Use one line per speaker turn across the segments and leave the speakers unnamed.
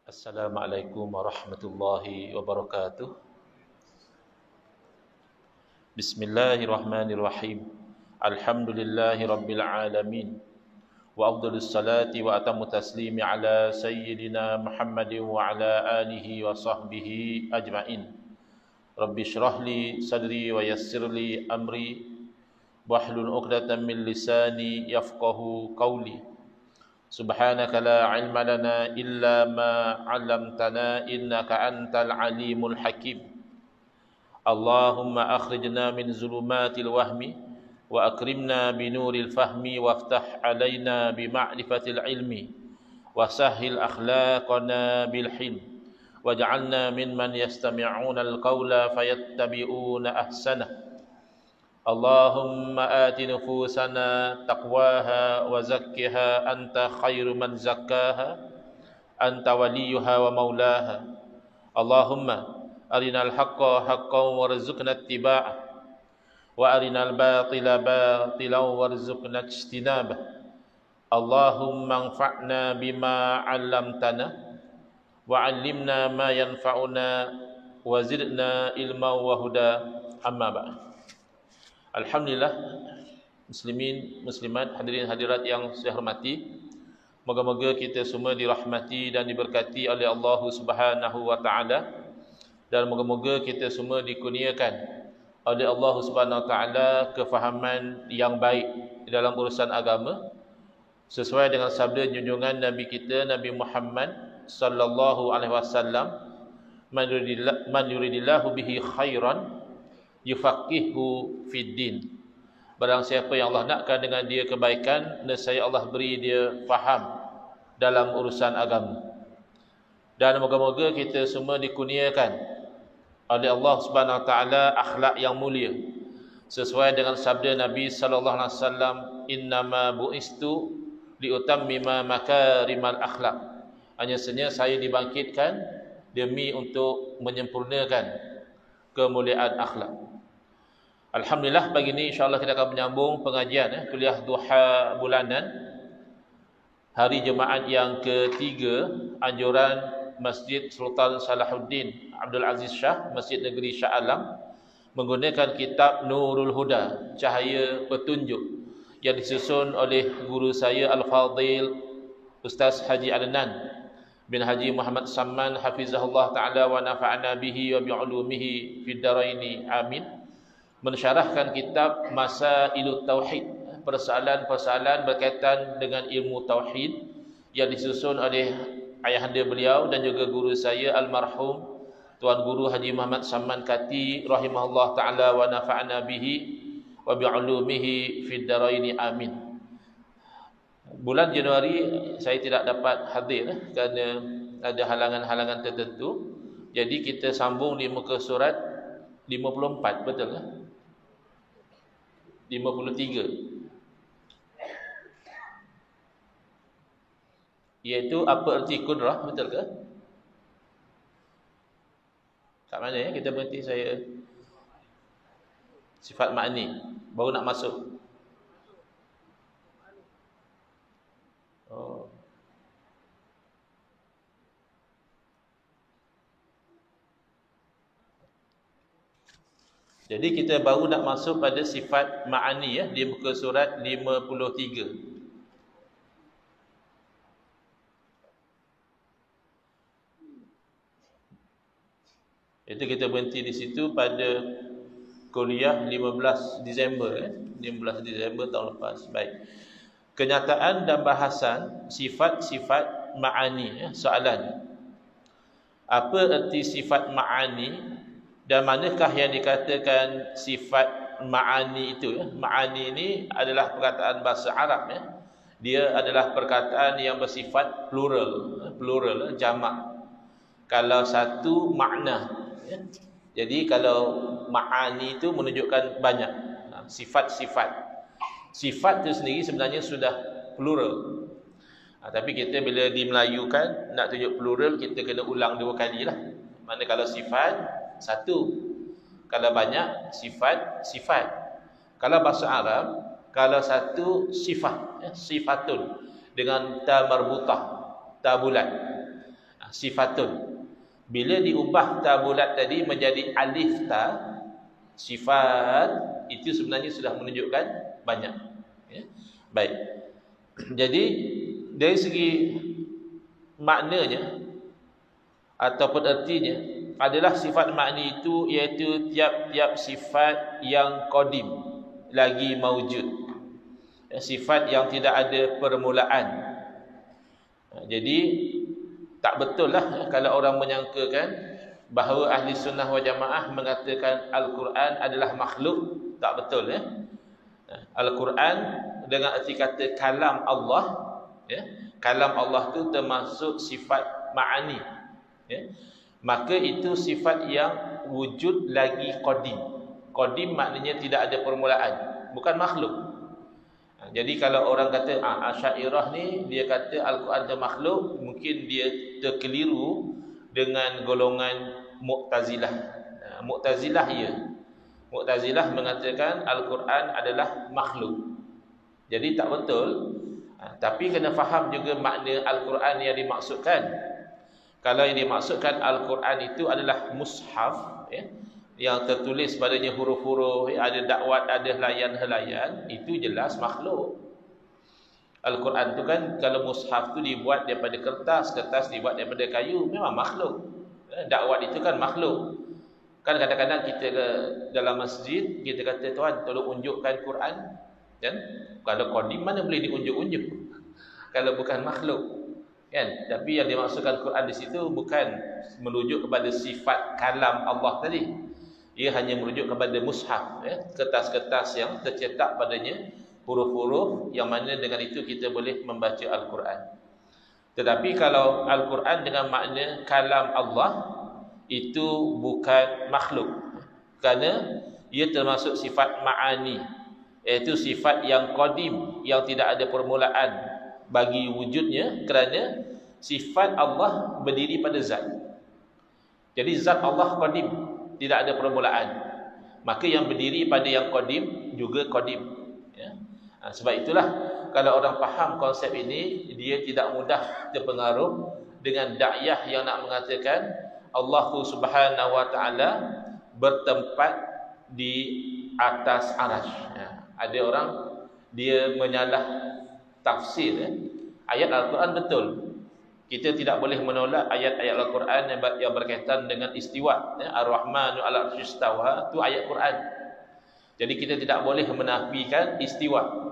Assalamualaikum warahmatullahi wabarakatuh. Bismillahirrahmanirrahim. Alhamdulillahi rabbil alamin. Wa afdhalus salati wa atammu taslimi ala sayyidina Muhammadin wa ala alihi wa sahbihi ajma'in. Rabbi shrah li sadri wa yassir li amri wahlul 'uqdatam min lisani yafqahu qawli. Subhanaka la ilma lana illa ma 'allamtana innaka antal alimul hakim. Allahumma akhrijna min zulumatil wahmi wa akrimna binuril fahmi waftah alaina bima'rifatil ilmi wa sahhil akhlaqana bil hilm waj'alna mimman yastami'una al-qawla fayattabi'una ahsanah. Allahumma ati nufusana taqwaha wa zakkiha anta khairu man zakkaha anta waliyuha wa maulaha. Allahumma arinal haqqa haqqan warzuqna ittiba'ah wa arinal batila batilan warzuqna ijtinabah. Allahumma anfa'na bima 'allamtana wa 'allimna ma yanfa'una wa zidna ilman wa huda. Amma ba'd. Alhamdulillah, muslimin, muslimat, hadirin hadirat yang saya hormati. Moga-moga kita semua dirahmati dan diberkati oleh Allah Subhanahu wa taala, dan moga-moga kita semua dikurniakan oleh Allah Subhanahu wa taala kefahaman yang baik di dalam urusan agama sesuai dengan sabda junjungan Nabi kita Nabi Muhammad sallallahu alaihi wasallam, man yuridillahu bihi khairan yufaqihu fid din. Barang siapa yang Allah nakkan dengan dia kebaikan, nescaya Allah beri dia faham dalam urusan agama. Dan moga-moga kita semua dikurniakan oleh Allah Subhanahu wa taala akhlak yang mulia sesuai dengan sabda Nabi sallallahu alaihi wasallam, innama bu'istu liutammima makarimal akhlak. Hanya saja saya dibangkitkan demi untuk menyempurnakan kemuliaan akhlak. Alhamdulillah, pagi ini insya-Allah kita akan menyambung pengajian kuliah duha bulanan hari Jumaat yang ketiga anjuran Masjid Sultan Salahuddin Abdul Aziz Shah, Masjid Negeri Shah Alam, menggunakan kitab Nurul Huda, Cahaya Petunjuk, yang disusun oleh guru saya Al-Fadhil Ustaz Haji Adnan bin Haji Muhammad Samman hafizahullah taala wa nafa'ana bihi wa bi'ulumihi fid dharaini amin. Mensyarahkan kitab Masailut Tauhid, persoalan-persoalan berkaitan dengan ilmu tauhid, yang disusun oleh ayahanda beliau dan juga guru saya almarhum Tuan Guru Haji Muhammad Samman Kati rahimahullah taala wa nafa'ana bihi wa bi'ulumihi fid dharaini amin. Bulan Januari saya tidak dapat hadir kerana ada halangan-halangan tertentu. Jadi kita sambung di muka surat 54, betul ke? 53, iaitu apa erti kudrah, betul ke? Kat mana ya kita berhenti? Saya sifat makni baru nak masuk. Oh. Jadi kita baru nak masuk pada sifat ma'ani ya, di muka surat 53. Itu kita berhenti di situ pada kuliah 15 Disember 15 Disember tahun lepas. Baik. Kenyataan dan bahasan sifat-sifat ma'ani ya, soalan. Apa erti sifat ma'ani? Dan manakah yang dikatakan sifat ma'ani itu ya? Ma'ani ini adalah perkataan bahasa Arab ya. Dia adalah perkataan yang bersifat plural jamak. Kalau satu makna ya. Jadi kalau ma'ani itu menunjukkan banyak sifat-sifat. Sifat itu sendiri sebenarnya sudah plural. Tapi kita bila dimelayukan nak tunjuk plural, kita kena ulang dua kali lah. Mana kalau sifat satu, kalau banyak sifat. Kalau bahasa Arab, kalau satu sifat ya, sifatun dengan ta marbutah, ta bulat. Sifatun. Bila diubah ta bulat tadi menjadi alif ta, sifat, itu sebenarnya sudah menunjukkan banyak. Ya. Baik. Jadi dari segi maknanya ataupun artinya adalah sifat makni itu iaitu tiap-tiap sifat yang qadim lagi maujud. Sifat yang tidak ada permulaan. Jadi tak betul lah kalau orang menyangkakan bahawa ahli sunnah wal jamaah mengatakan Al-Quran adalah makhluk. Tak betul ya. Al-Quran dengan arti kata kalam Allah, ya. Kalam Allah tu termasuk sifat ma'ani, ya. Maka itu sifat yang wujud lagi qadim. Qadim maknanya tidak ada permulaan, bukan makhluk. Jadi kalau orang kata Asy'ariyah ni dia kata Al-Quran itu makhluk, mungkin dia terkeliru dengan golongan Mu'tazilah. Mu'tazilah ya. Mu'tazilah mengatakan Al-Quran adalah makhluk. Jadi tak betul. Tapi kena faham juga makna Al-Quran yang dimaksudkan. Kalau yang dimaksudkan Al-Quran itu adalah mushaf, ya, yang tertulis padanya huruf-huruf, ada dakwat, ada helayan-helayan, itu jelas makhluk. Al-Quran tu kan kalau mushaf tu dibuat daripada kertas, kertas dibuat daripada kayu, memang makhluk. Dakwat itu kan makhluk. Kan kadang-kadang kita ke dalam masjid, kita kata tuan tolong unjukkan Quran, kan? Kalau qadim mana boleh diunjuk-unjuk kalau bukan makhluk, kan? Tapi yang dimaksudkan Quran di situ bukan merujuk kepada sifat kalam Allah tadi. Ia hanya merujuk kepada mushaf, ya, kertas-kertas yang tercetak padanya huruf-huruf yang mana dengan itu kita boleh membaca Al-Quran. Tetapi kalau Al-Quran dengan makna kalam Allah, itu bukan makhluk, kerana ia termasuk sifat ma'ani, iaitu sifat yang qadim, yang tidak ada permulaan bagi wujudnya, kerana sifat Allah berdiri pada zat. Jadi zat Allah qadim, tidak ada permulaan. Maka yang berdiri pada yang qadim juga qadim, ya. Sebab itulah kalau orang faham konsep ini, dia tidak mudah terpengaruh dengan dakwah yang nak mengatakan Allah Subhanahu wa taala bertempat di atas arasy. Ya. Ada orang dia menyalah tafsir, ya. Ayat Al-Quran betul. Kita tidak boleh menolak ayat-ayat Al-Quran yang berkaitan dengan istiwa, ya. Ar-Rahmanu 'ala arsy istawa, itu ayat Quran. Jadi kita tidak boleh menafikan istiwa.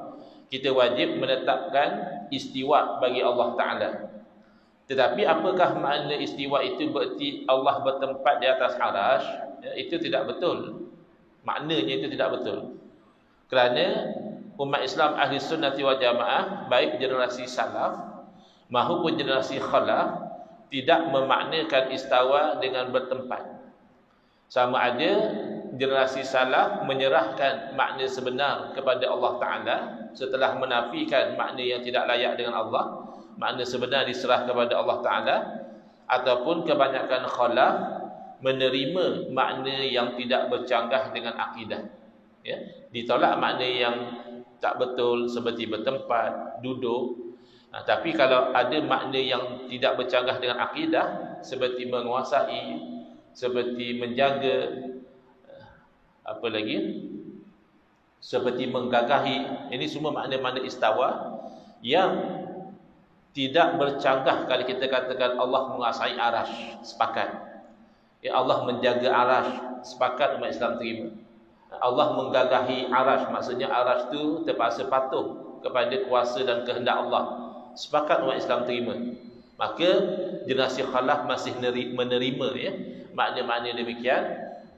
Kita wajib menetapkan istiwa bagi Allah Ta'ala. Tetapi apakah makna istiwa itu berarti Allah bertempat di atas arasy? Ya, itu tidak betul. Maknanya itu tidak betul. Kerana umat Islam ahli sunnati wal jamaah, baik generasi salaf maupun generasi khalaf, tidak memaknakan istawa dengan bertempat. Sama ada generasi salaf menyerahkan makna sebenar kepada Allah Ta'ala setelah menafikan makna yang tidak layak dengan Allah, makna sebenar diserah kepada Allah Ta'ala, ataupun kebanyakan khalaf menerima makna yang tidak bercanggah dengan akidah, ya. Ditolak makna yang tak betul seperti bertempat, duduk. Tapi kalau ada makna yang tidak bercanggah dengan akidah, seperti menguasai, seperti menjaga, apa lagi, seperti menggagahi, ini semua makna-makna istawa yang tidak bercanggah. Kalau kita katakan Allah menguasai arasy, sepakat. Ya, Allah menjaga arasy, sepakat umat Islam terima. Allah menggagahi arasy, maksudnya arasy itu terpaksa patuh kepada kuasa dan kehendak Allah, sepakat umat Islam terima. Maka generasi khalaf masih menerima, ya, makna-makna demikian,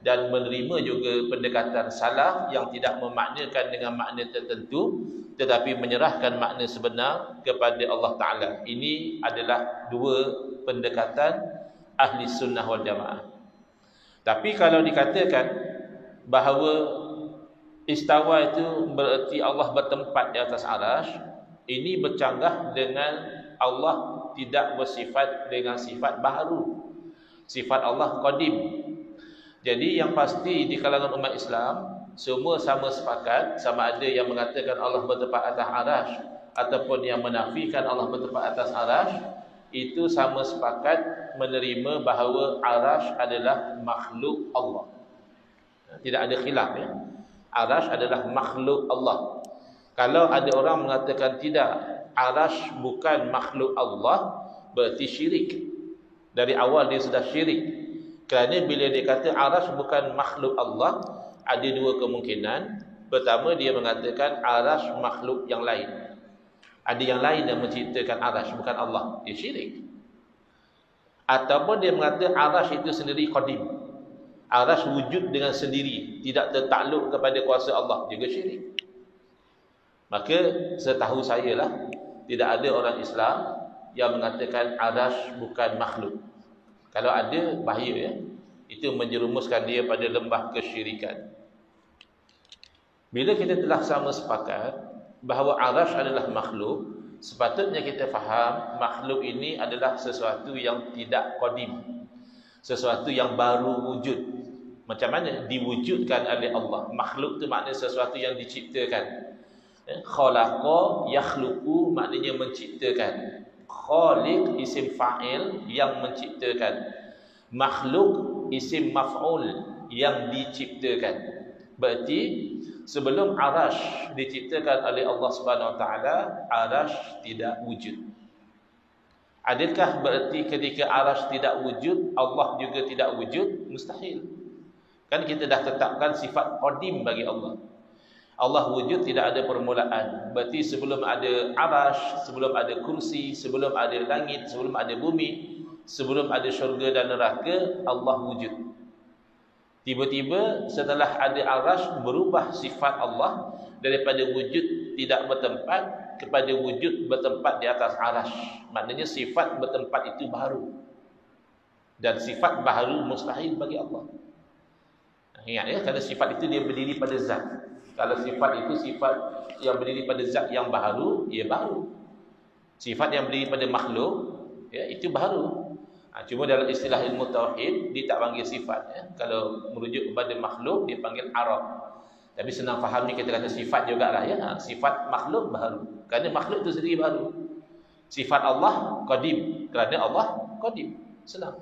dan menerima juga pendekatan salaf yang tidak memaknakan dengan makna tertentu, tetapi menyerahkan makna sebenar kepada Allah Ta'ala. Ini adalah dua pendekatan ahli sunnah wal jamaah. Tapi kalau dikatakan bahawa istawa itu berarti Allah bertempat di atas arasy, ini bercanggah dengan Allah tidak bersifat dengan sifat baharu. Sifat Allah qadim. Jadi yang pasti di kalangan umat Islam semua sama sepakat, sama ada yang mengatakan Allah bertempat atas arasy ataupun yang menafikan Allah bertempat atas arasy, itu sama sepakat menerima bahawa Arash adalah makhluk Allah. Tidak ada khilaf ya. Arash adalah makhluk Allah. Kalau ada orang mengatakan tidak, Arash bukan makhluk Allah, berarti syirik. Dari awal dia sudah syirik. Kerana bila dia kata Arash bukan makhluk Allah, ada dua kemungkinan. Pertama, dia mengatakan Arash makhluk yang lain. Ada yang lain yang menciptakan Arash, bukan Allah. Dia syirik. Ataupun dia mengatakan Arash itu sendiri qadim. Arash wujud dengan sendiri, tidak tertakluk kepada kuasa Allah, juga syirik. Maka setahu saya lah, tidak ada orang Islam yang mengatakan Arash bukan makhluk. Kalau ada, bahaya ya. Itu menjerumuskan dia pada lembah kesyirikan. Bila kita telah sama sepakat bahawa Arash adalah makhluk, sepatutnya kita faham makhluk ini adalah sesuatu yang tidak qadim, sesuatu yang baru wujud. Macam mana diwujudkan oleh Allah? Makhluk tu maknanya sesuatu yang diciptakan. Khalaqa yakhluqu maknanya menciptakan. Khaliq isim fa'il yang menciptakan. Makhluk isim maf'ul yang diciptakan. Berarti sebelum Arash diciptakan oleh Allah Subhanahu Wa Taala, Arash tidak wujud. Adakah berarti ketika Arash tidak wujud, Allah juga tidak wujud? Mustahil. Kan kita dah tetapkan sifat qadim bagi Allah. Allah wujud tidak ada permulaan. Berarti sebelum ada Arash, sebelum ada kursi, sebelum ada langit, sebelum ada bumi, sebelum ada syurga dan neraka, Allah wujud. Tiba-tiba setelah ada Arash, berubah sifat Allah daripada wujud tidak bertempat kepada wujud bertempat di atas Arash. Maknanya sifat bertempat itu baru. Dan sifat baru mustahil bagi Allah. Ingat ya, kerana sifat itu dia berdiri pada zat. Kalau sifat itu sifat yang berdiri pada zat yang baru, ia baru. Sifat yang berdiri pada makhluk, ya, itu baru. Cuma dalam istilah ilmu tauhid, dia tak panggil sifat ya. Kalau merujuk kepada makhluk, dia panggil arab. Tapi senang faham ni kita kata sifat jugalah ya. Sifat makhluk baru. Kerana makhluk itu sendiri baru. Sifat Allah qadim. Kerana Allah qadim. Senang.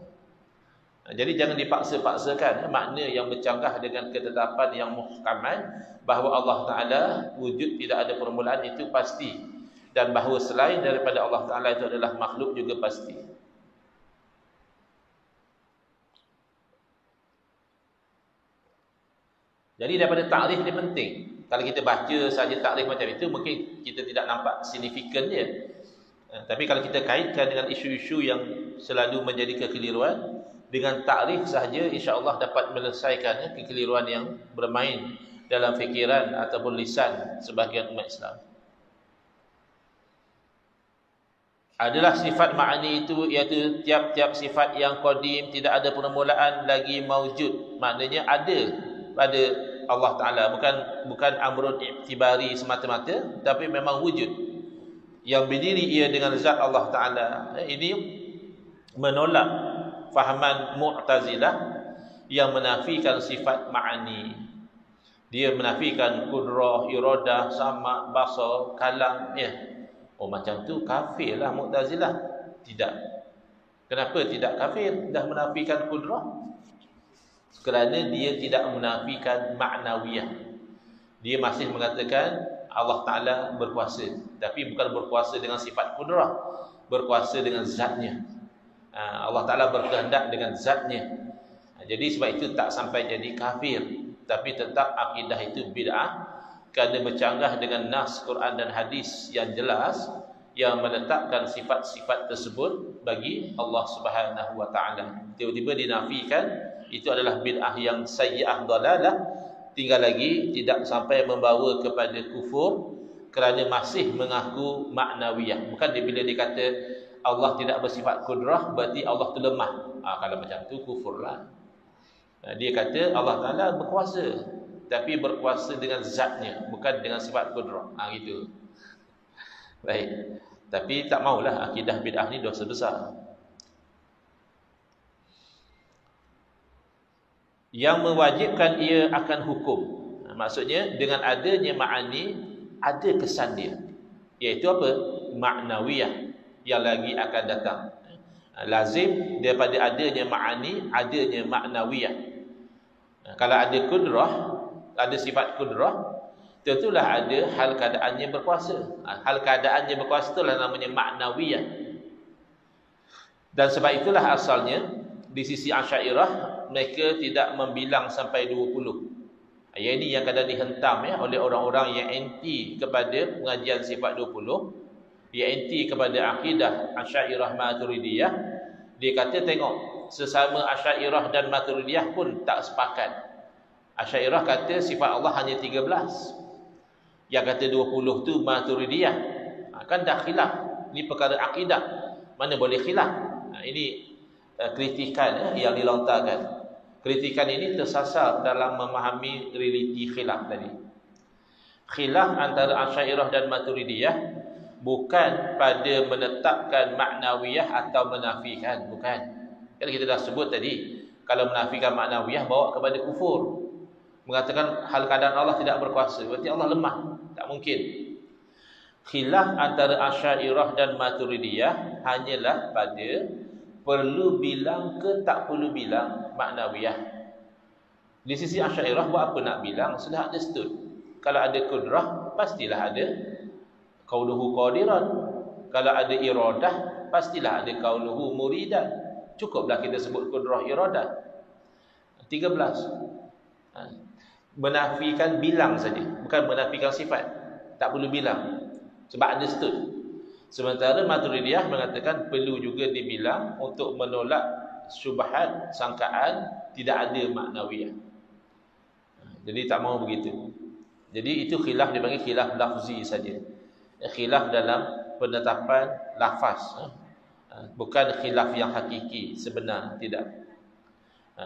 Jadi jangan dipaksa-paksakan makna yang bercanggah dengan ketetapan yang muhkaman bahawa Allah Ta'ala wujud tidak ada permulaan, itu pasti. Dan bahawa selain daripada Allah Ta'ala itu adalah makhluk juga pasti. Jadi daripada takrif ni penting. Kalau kita baca saja takrif macam itu, mungkin kita tidak nampak signifikan dia. Tapi kalau kita kaitkan dengan isu-isu yang selalu menjadi kekeliruan, dengan takrif sahaja insya-Allah dapat menyelesaikan kekeliruan yang bermain dalam fikiran ataupun lisan sebahagian umat Islam. Adalah sifat ma'ani itu, iaitu tiap-tiap sifat yang qadim, tidak ada permulaan lagi maujud. Maknanya ada pada Allah Ta'ala, bukan amrun iktibari semata-mata, tapi memang wujud yang berdiri ia dengan zat Allah Ta'ala. Ini menolak fahaman Mu'tazilah yang menafikan sifat ma'ani. Dia menafikan kudrah, iradah, sama, basar, kalam ya. Oh macam tu kafirlah Mu'tazilah. Tidak. Kenapa tidak kafir? Dah menafikan kudrah. Kerana dia tidak menafikan ma'nawiyah. Dia masih mengatakan Allah Ta'ala berkuasa, tapi bukan berkuasa dengan sifat kudrah, berkuasa dengan zatnya. Allah Ta'ala berkehendak dengan zatnya. Jadi sebab itu tak sampai jadi kafir, tapi tetap akidah itu bid'ah, kerana bercanggah dengan nas Quran dan hadis yang jelas yang menetapkan sifat-sifat tersebut bagi Allah Subhanahu Wa Ta'ala. Tiba-tiba dinafikan, itu adalah bid'ah yang sayyi'ah dalalah. Tinggal lagi tidak sampai membawa kepada kufur kerana masih mengaku ma'nawiyah. Bukan bila dia kata Allah tidak bersifat kudrah, berarti Allah tu lemah. Kalau macam tu kufurlah. Dia kata Allah Ta'ala berkuasa, tapi berkuasa dengan zatnya, bukan dengan sifat kudrah. Gitu. Baik. Tapi tak maulah akidah bid'ah ni dosa besar. Yang mewajibkan ia akan hukum. Maksudnya dengan adanya ma'ani, ada kesan dia, iaitu apa? Ma'nawiyah yang lagi akan datang. Lazim daripada adanya ma'ani, adanya ma'nawiyah. Kalau ada kudrah, ada sifat kudrah, tentulah ada hal keadaannya berkuasa. Hal keadaannya berkuasa itulah namanya ma'nawiyah. Dan sebab itulah asalnya di sisi Asy'ariyah mereka tidak membilang sampai 20. Yang ini yang kadang dihentam oleh orang-orang yang anti kepada pengajian sifat 20, yang anti kepada akidah Asy'ariyah Maturidiyah. Dia kata tengok, sesama Asy'ariyah dan Maturidiyah pun tak sepakat. Asy'ariyah kata sifat Allah hanya 13. Yang kata 20 tu Maturidiyah. Kan dah khilaf. Ini perkara akidah. Mana boleh khilaf? Ini kritikan yang dilontarkan. Kritikan ini tersasar dalam memahami realiti khilaf tadi. Khilaf antara Asy'ariyah dan Maturidiyah bukan pada menetapkan maknawiyah atau menafikan, bukan. Kan kita dah sebut tadi, kalau menafikan maknawiyah bawa kepada kufur. Mengatakan hal keadaan Allah tidak berkuasa, berarti Allah lemah. Tak mungkin. Khilaf antara Asy'ariyah dan Maturidiyah hanyalah pada perlu bilang ke tak perlu bilang maknawiyah. Di sisi Asy'ariyah buat apa nak bilang, sudah understood. Kalau ada kudrah, pastilah ada qauluhu qadiran. Kalau ada iradah, pastilah ada qauluhu muridan. Cukuplah kita sebut kudrah iradah. 13. Menafikan bilang saja, bukan menafikan sifat. Tak perlu bilang. Sebab understood. Sementara Maturidiyah mengatakan perlu juga dibilang untuk menolak syubhat, sangkaan tidak ada maknawiyah. Jadi tak mahu begitu. Jadi itu khilaf dipanggil khilaf lafzi saja. Khilaf dalam penetapan lafaz. Bukan khilaf yang hakiki, sebenar, tidak.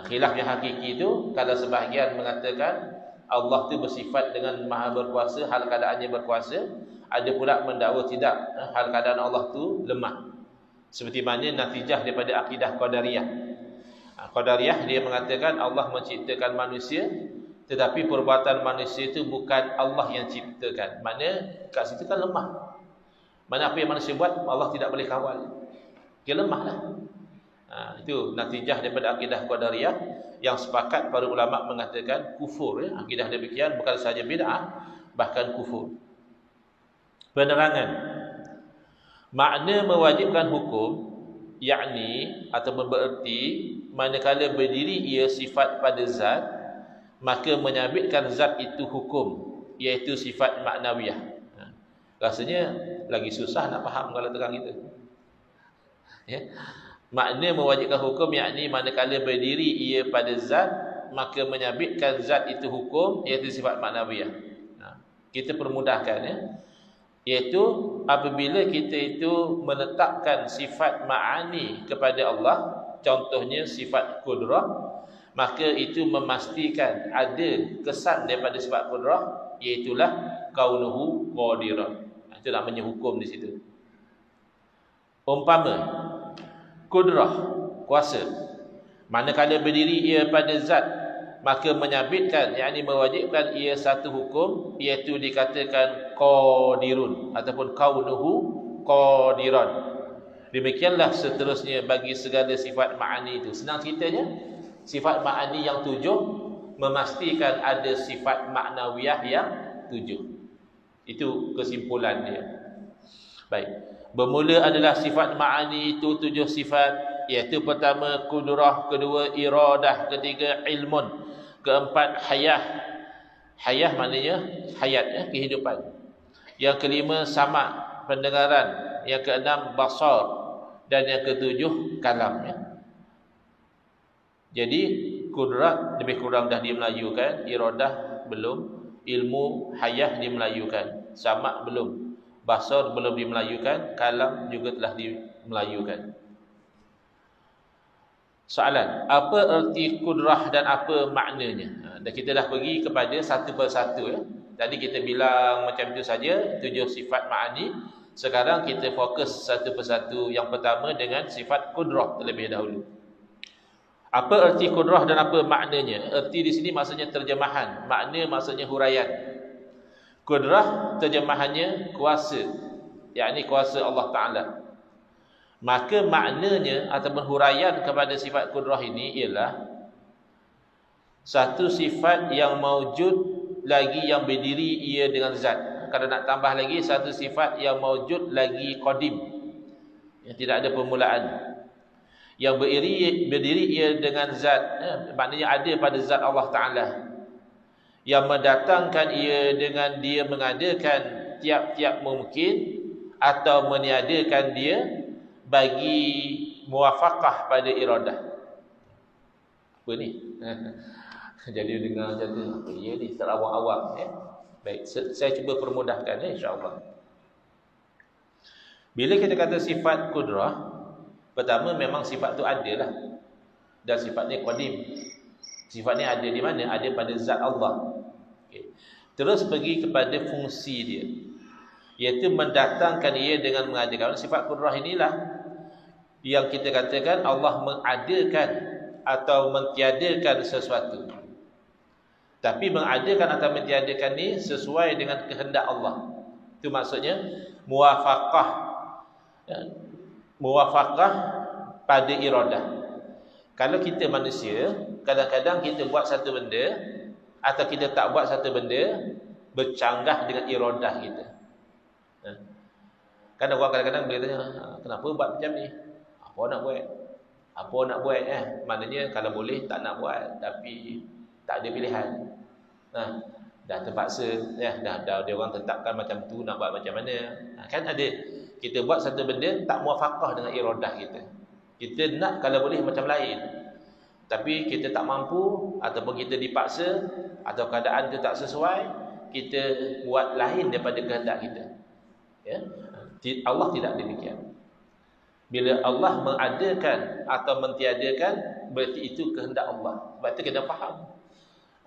Khilaf yang hakiki itu kalau sebahagian mengatakan Allah itu bersifat dengan maha berkuasa, hal keadaannya berkuasa. Ada pula mendakwa tidak, hal keadaan Allah tu lemah. Seperti mana natijah daripada akidah Qadariyah. Qadariyah dia mengatakan Allah menciptakan manusia, tetapi perbuatan manusia itu bukan Allah yang ciptakan. Mana kat situ kan lemah. Mana apa yang manusia buat Allah tidak boleh kawal. Dia lemahlah. Itu natijah daripada akidah Qadariyah yang sepakat para ulama mengatakan kufur. Akidah demikian bukan sahaja bid'ah, bahkan kufur. Penerangan makna mewajibkan hukum, yakni ataupun bererti manakala berdiri ia sifat pada zat, maka menyabitkan zat itu hukum, iaitu sifat maknawiyah. Rasanya lagi susah nak faham kalau terang itu. Ya. Makna mewajibkan hukum, yakni manakala berdiri ia pada zat, maka menyabitkan zat itu hukum, iaitu sifat maknawiyah. Kita permudahkan ya. Iaitu apabila kita itu menetapkan sifat ma'ani kepada Allah, contohnya sifat kudrah, maka itu memastikan ada kesan daripada sifat kudrah, iaitulah kaunuhu qadiran. Itu namanya hukum di situ. Umpama kudrah, kuasa, manakala berdiri ia pada zat, maka menyabitkan, yakni mewajibkan ia satu hukum, iaitu dikatakan qadirun ataupun kaunuhu qadiran. Demikianlah seterusnya bagi segala sifat ma'ani itu. Senang ceritanya, sifat ma'ani yang 7 memastikan ada sifat maknawiyah yang 7. Itu kesimpulan dia. Baik. Bermula adalah sifat ma'ani itu 7 sifat, iaitu pertama kudrah, kedua iradah, ketiga ilmun, keempat hayah. Hayah maknanya hayat, kehidupan. Yang kelima sama, pendengaran. Yang keenam basar, dan yang ketujuh kalam. Jadi kudrat lebih kurang dah dimelayukan, iradah belum, ilmu hayah dimelayukan, sama belum, basar belum dimelayukan, kalam juga telah dimelayukan. Soalan, apa erti kudrah dan apa maknanya? Dan kita dah pergi kepada satu persatu ya. Tadi kita bilang macam itu saja, 7 sifat ma'ani. Sekarang kita fokus satu persatu. Yang pertama dengan sifat kudrah terlebih dahulu. Apa erti kudrah dan apa maknanya? Erti di sini maksudnya terjemahan, makna maksudnya huraian. Kudrah terjemahannya kuasa, yakni kuasa Allah Ta'ala. Maka maknanya ataupun huraian kepada sifat kudrah ini ialah satu sifat yang maujud lagi yang berdiri ia dengan zat. Kalau nak tambah lagi, satu sifat yang maujud lagi qadim, yang tidak ada permulaan, yang berdiri ia dengan zat, maknanya ada pada zat Allah Ta'ala, yang mendatangkan ia dengan dia mengadakan tiap-tiap mungkin atau meniadakan dia bagi muwafaqah pada iradah. Apa ni? Jadi dengar macam tu, apa dia ni? Tak awam-awam. Baik, saya cuba permudahkan insya-Allah. Bila kita kata sifat kudrah, pertama memang sifat tu ada lah. Dan sifatnya qadim. Sifatnya ada di mana? Ada pada zat Allah. Okay. Terus pergi kepada fungsi dia, iaitu mendatangkan ia dengan mengadakan. Sifat kudrah inilah yang kita katakan Allah mengadakan atau mentiadakan sesuatu. Tapi mengadakan atau mentiadakan ni sesuai dengan kehendak Allah. Itu maksudnya muwafaqah. Muwafaqah pada iradah. Kalau kita manusia, kadang-kadang kita buat satu benda atau kita tak buat satu benda bercanggah dengan iradah kita. Kan orang kadang-kadang boleh tanya, kenapa buat macam ni? Apa nak buat? Apa nak buat? Maknanya kalau boleh tak nak buat, tapi tak ada pilihan. Dah terpaksa, dah dia orang tetapkan macam tu, nak buat macam mana? Kan ada, kita buat satu benda tak muwafaqah dengan iradah kita. Kita nak kalau boleh macam lain, tapi kita tak mampu, ataupun kita dipaksa, atau keadaan itu tak sesuai, kita buat lain daripada kehendak kita. Ya? Allah tidak demikian. Bila Allah mengadakan atau mentiadakan, berarti itu kehendak Allah. Sebab itu kena faham,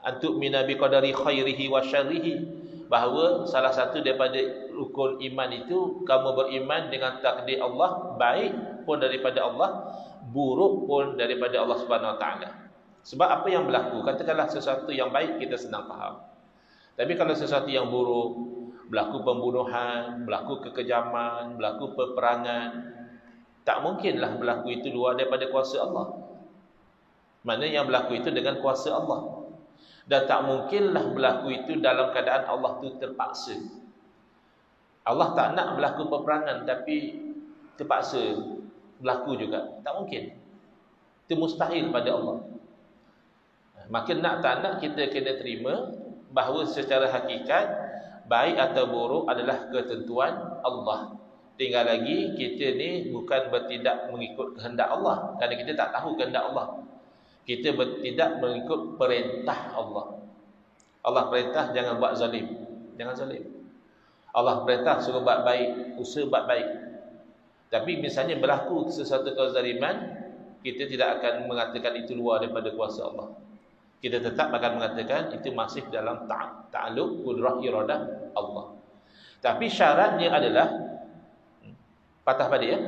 antuk minabi qadari khairihi wa syarrihi, bahawa salah satu daripada rukun iman itu kamu beriman dengan takdir Allah, baik pun daripada Allah, buruk pun daripada Allah Subhanahu Wa Taala. Sebab apa yang berlaku, katakanlah sesuatu yang baik kita senang faham. Tapi kalau sesuatu yang buruk, berlaku pembunuhan, berlaku kekejaman, berlaku peperangan, tak mungkinlah berlaku itu luar daripada kuasa Allah. Mana yang berlaku itu dengan kuasa Allah. Dan tak mungkinlah berlaku itu dalam keadaan Allah itu terpaksa. Allah tak nak berlaku peperangan, tapi terpaksa berlaku juga. Tak mungkin. Itu mustahil pada Allah. Maka nak tak nak kita kena terima bahawa secara hakikat, baik atau buruk adalah ketentuan Allah. Tinggal lagi kita ni bukan bertindak mengikut kehendak Allah, kerana kita tak tahu kehendak Allah. Kita bertindak mengikut perintah Allah. Allah perintah jangan buat zalim, jangan zalim. Allah perintah suruh buat baik, usaha buat baik. Tapi misalnya berlaku sesuatu kezaliman, kita tidak akan mengatakan itu luar daripada kuasa Allah. Kita tetap akan mengatakan itu masih dalam ta'alluq qudrah iradah Allah. Tapi syaratnya adalah patah pada ya.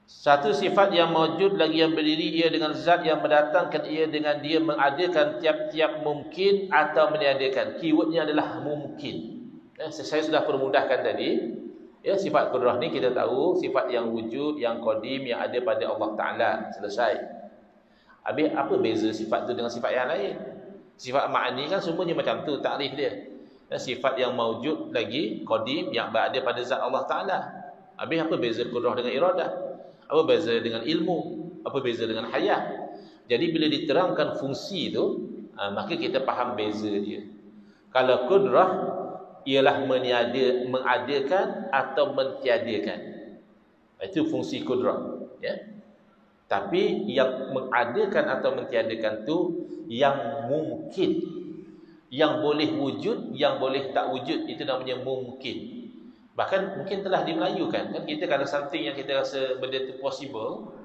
Satu sifat yang mawjud lagi yang berdiri ia dengan zat yang mendatangkan ia dengan dia mengadakan tiap-tiap mungkin atau meniadakan. Keywordnya adalah mungkin. Saya sudah permudahkan tadi. Ya, sifat qudrah ni kita tahu sifat yang wujud, yang qadim, yang ada pada Allah Ta'ala. Selesai. Habis apa beza sifat tu dengan sifat yang lain? Sifat ma'ani kan semuanya macam tu takrif dia. Sifat yang mawjud lagi qadim, yang berada pada zat Allah Ta'ala. Habis apa beza qudrah dengan iradah? Apa beza dengan ilmu? Apa beza dengan hayat? Jadi bila diterangkan fungsi tu, maka kita faham beza dia. Kalau qudrah ialah mengadakan atau mentiadakan. Itu fungsi qudrah, ya. Tapi yang mengadakan atau mentiadakan tu yang mungkin, yang boleh wujud, yang boleh tak wujud, itu namanya mungkin. Bahkan mungkin telah dimelayukan. Kan kita kalau something yang kita rasa benda itu possible,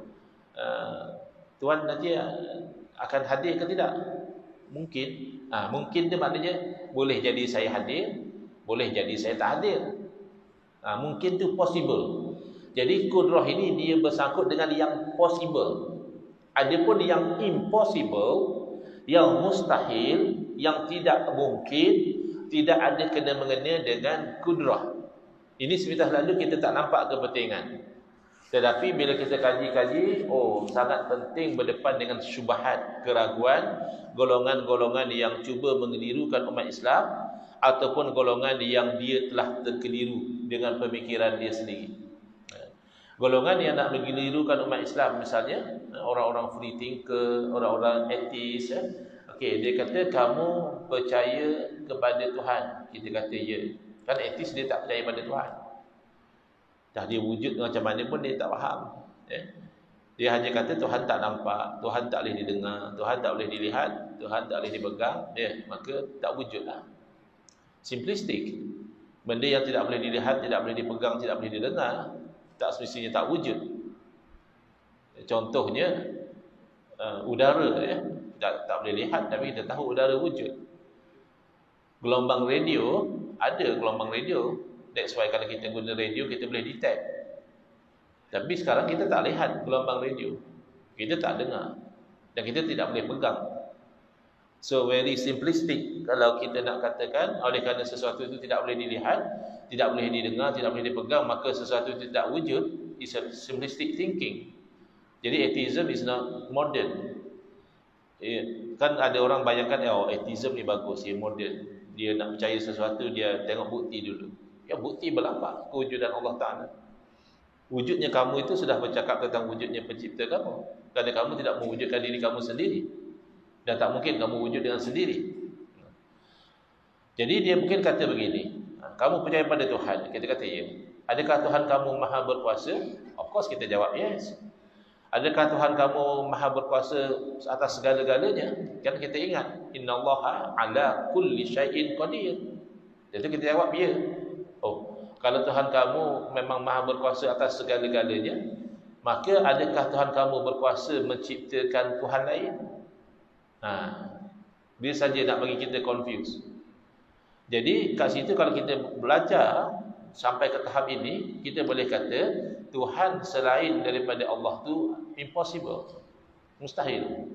Tuhan nanti akan hadir ke tidak? Mungkin. Mungkin itu maknanya boleh jadi saya hadir, boleh jadi saya tak hadir. Mungkin itu possible. Jadi qudrah ini dia bersangkut dengan yang possible. Adapun yang impossible, yang mustahil, yang tidak mungkin, tidak ada kena mengena dengan qudrah. Ini sebentar lalu kita tak nampak kepentingan. Tetapi bila kita kaji-kaji, sangat penting berdepan dengan syubhat, keraguan, golongan-golongan yang cuba mengelirukan umat Islam ataupun golongan yang dia telah terkeliru dengan pemikiran dia sendiri. Golongan yang nak mengelirukan umat Islam, misalnya orang-orang free thinker, orang-orang ateis, okey, dia kata kamu percaya kepada Tuhan. Kita kata ya. Kan ateis dia tak percaya pada Tuhan. Dah dia wujud macam mana pun dia tak faham. Dia hanya kata Tuhan tak nampak, Tuhan tak boleh didengar, Tuhan tak boleh dilihat, Tuhan tak boleh dipegang, maka tak wujudlah. Simplistik. Benda yang tidak boleh dilihat, tidak boleh dipegang, tidak boleh didengar, tak semestinya tak wujud. Contohnya udara, tak boleh lihat tapi kita tahu udara wujud. Gelombang radio, ada gelombang radio. That's why kalau kita guna radio kita boleh detect. Tapi sekarang kita tak lihat gelombang radio, kita tak dengar, dan kita tidak boleh pegang. So very simplistic kalau kita nak katakan oleh kerana sesuatu itu tidak boleh dilihat, tidak boleh didengar, tidak boleh dipegang, maka sesuatu itu tidak wujud. Is a simplistic thinking. Jadi atheism is not modern. Kan ada orang bayangkan atheism ni bagus, dia modern. Dia nak percaya sesuatu, dia tengok bukti dulu. Ya, bukti berlapak kewujudan Allah Ta'ala. Wujudnya kamu itu sudah bercakap tentang wujudnya pencipta kamu. Kerana kamu tidak mewujudkan diri kamu sendiri, dan tak mungkin kamu wujud dengan sendiri. Jadi dia mungkin kata begini, kamu percaya pada Tuhan? Kita kata ya. Adakah Tuhan kamu maha berkuasa? Of course kita jawab yes. Adakah Tuhan kamu maha berkuasa atas segala-galanya? Kan kita ingat, innallaha ala kulli syai'in qadir. Jadi kita jawab ya. Kalau Tuhan kamu memang maha berkuasa atas segala-galanya, maka adakah Tuhan kamu berkuasa menciptakan Tuhan lain? Dia saja nak bagi kita confuse. Jadi kat situ kalau kita belajar sampai ke tahap ini, kita boleh kata Tuhan selain daripada Allah tu impossible, mustahil.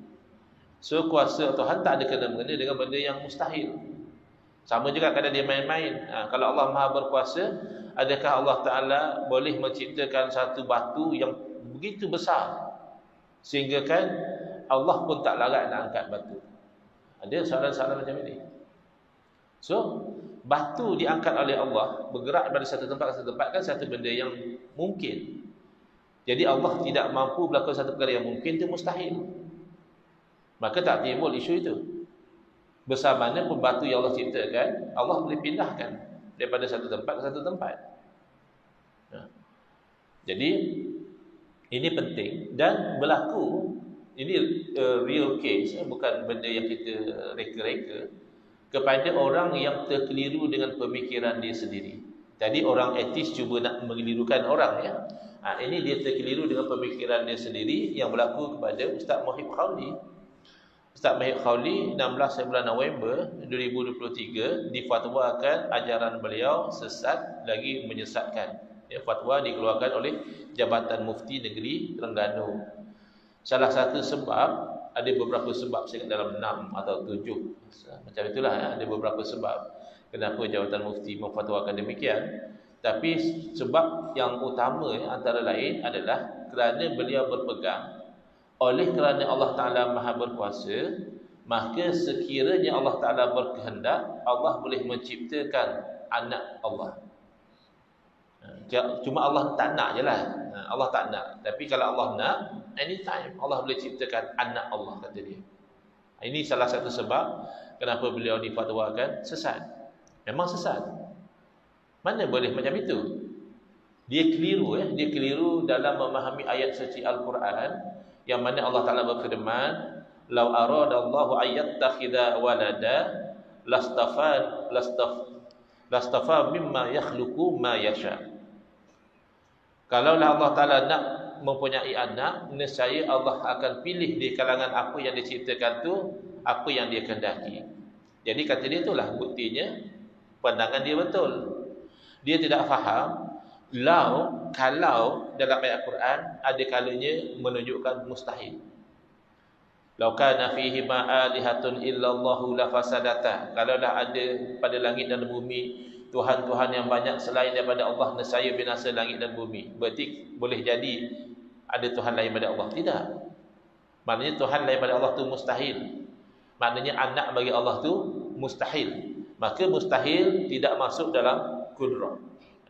So kuasa Tuhan tak ada kena-mengena dengan benda yang mustahil. Sama juga kadang dia main-main. Kalau Allah maha berkuasa, adakah Allah Ta'ala boleh menciptakan satu batu yang begitu besar sehingga kan Allah pun tak larat nak angkat batu? Ada soalan-soalan macam ini. So batu diangkat oleh Allah, bergerak dari satu tempat ke satu tempat, kan satu benda yang mungkin. Jadi Allah tidak mampu berlakukan satu perkara yang mungkin, itu mustahil. Maka tak timbul isu itu. Besar mana pun batu yang Allah ciptakan, Allah boleh pindahkan daripada satu tempat ke satu tempat. Jadi ini penting dan berlaku. Ini real case, bukan benda yang kita reka-reka, kepada orang yang terkeliru dengan pemikiran dia sendiri. Jadi orang etis cuba nak mengelirukan orang, ya. Ini dia terkeliru dengan pemikiran dia sendiri yang berlaku kepada Ustaz Muhib Khawli. Ustaz Muhib Khawli 16 bulan November 2023 difatwakan ajaran beliau sesat lagi menyesatkan. Fatwa dikeluarkan oleh Jabatan Mufti Negeri Terengganu. Salah satu sebab, ada beberapa sebab, saya ingat dalam 6 atau 7 macam itulah, ya. Ada beberapa sebab kenapa Jabatan Mufti memfatwakan demikian. Tapi sebab yang utama, antara lain adalah kerana beliau berpegang, oleh kerana Allah Ta'ala maha berkuasa, maka sekiranya Allah Ta'ala berkehendak, Allah boleh menciptakan anak Allah. Cuma Allah tak nak je lah. Allah tak nak. Tapi kalau Allah nak, anytime Allah boleh ciptakan anak Allah, kata dia. Ini salah satu sebab kenapa beliau difatwakan sesat. Memang sesat. Mana boleh macam itu? Dia keliru, dia keliru dalam memahami ayat suci Al-Quran, yang mana Allah Ta'ala berfirman, "Lau aradallahu ayyattakhidha walada lastafa mimma yakhluqu ma yasha." Kalaulah Allah Ta'ala nak mempunyai anak, nescaya Allah akan pilih di kalangan apa yang diciptakan tu, apa yang dia kehendaki. Jadi kata dia itulah buktinya pandangan dia betul. Dia tidak faham kalau dalam ayat Quran ada kalanya menunjukkan mustahil. Lau kana fihi ma alihatun illallahu lafasadata. Kalaulah ada pada langit dan bumi Tuhan-Tuhan yang banyak selain daripada Allah, nescaya binasa langit dan bumi. Berarti boleh jadi ada Tuhan lain daripada Allah? Tidak. Maknanya Tuhan lain daripada Allah tu mustahil. Maknanya anak bagi Allah tu mustahil. Maka mustahil tidak masuk dalam kudrah.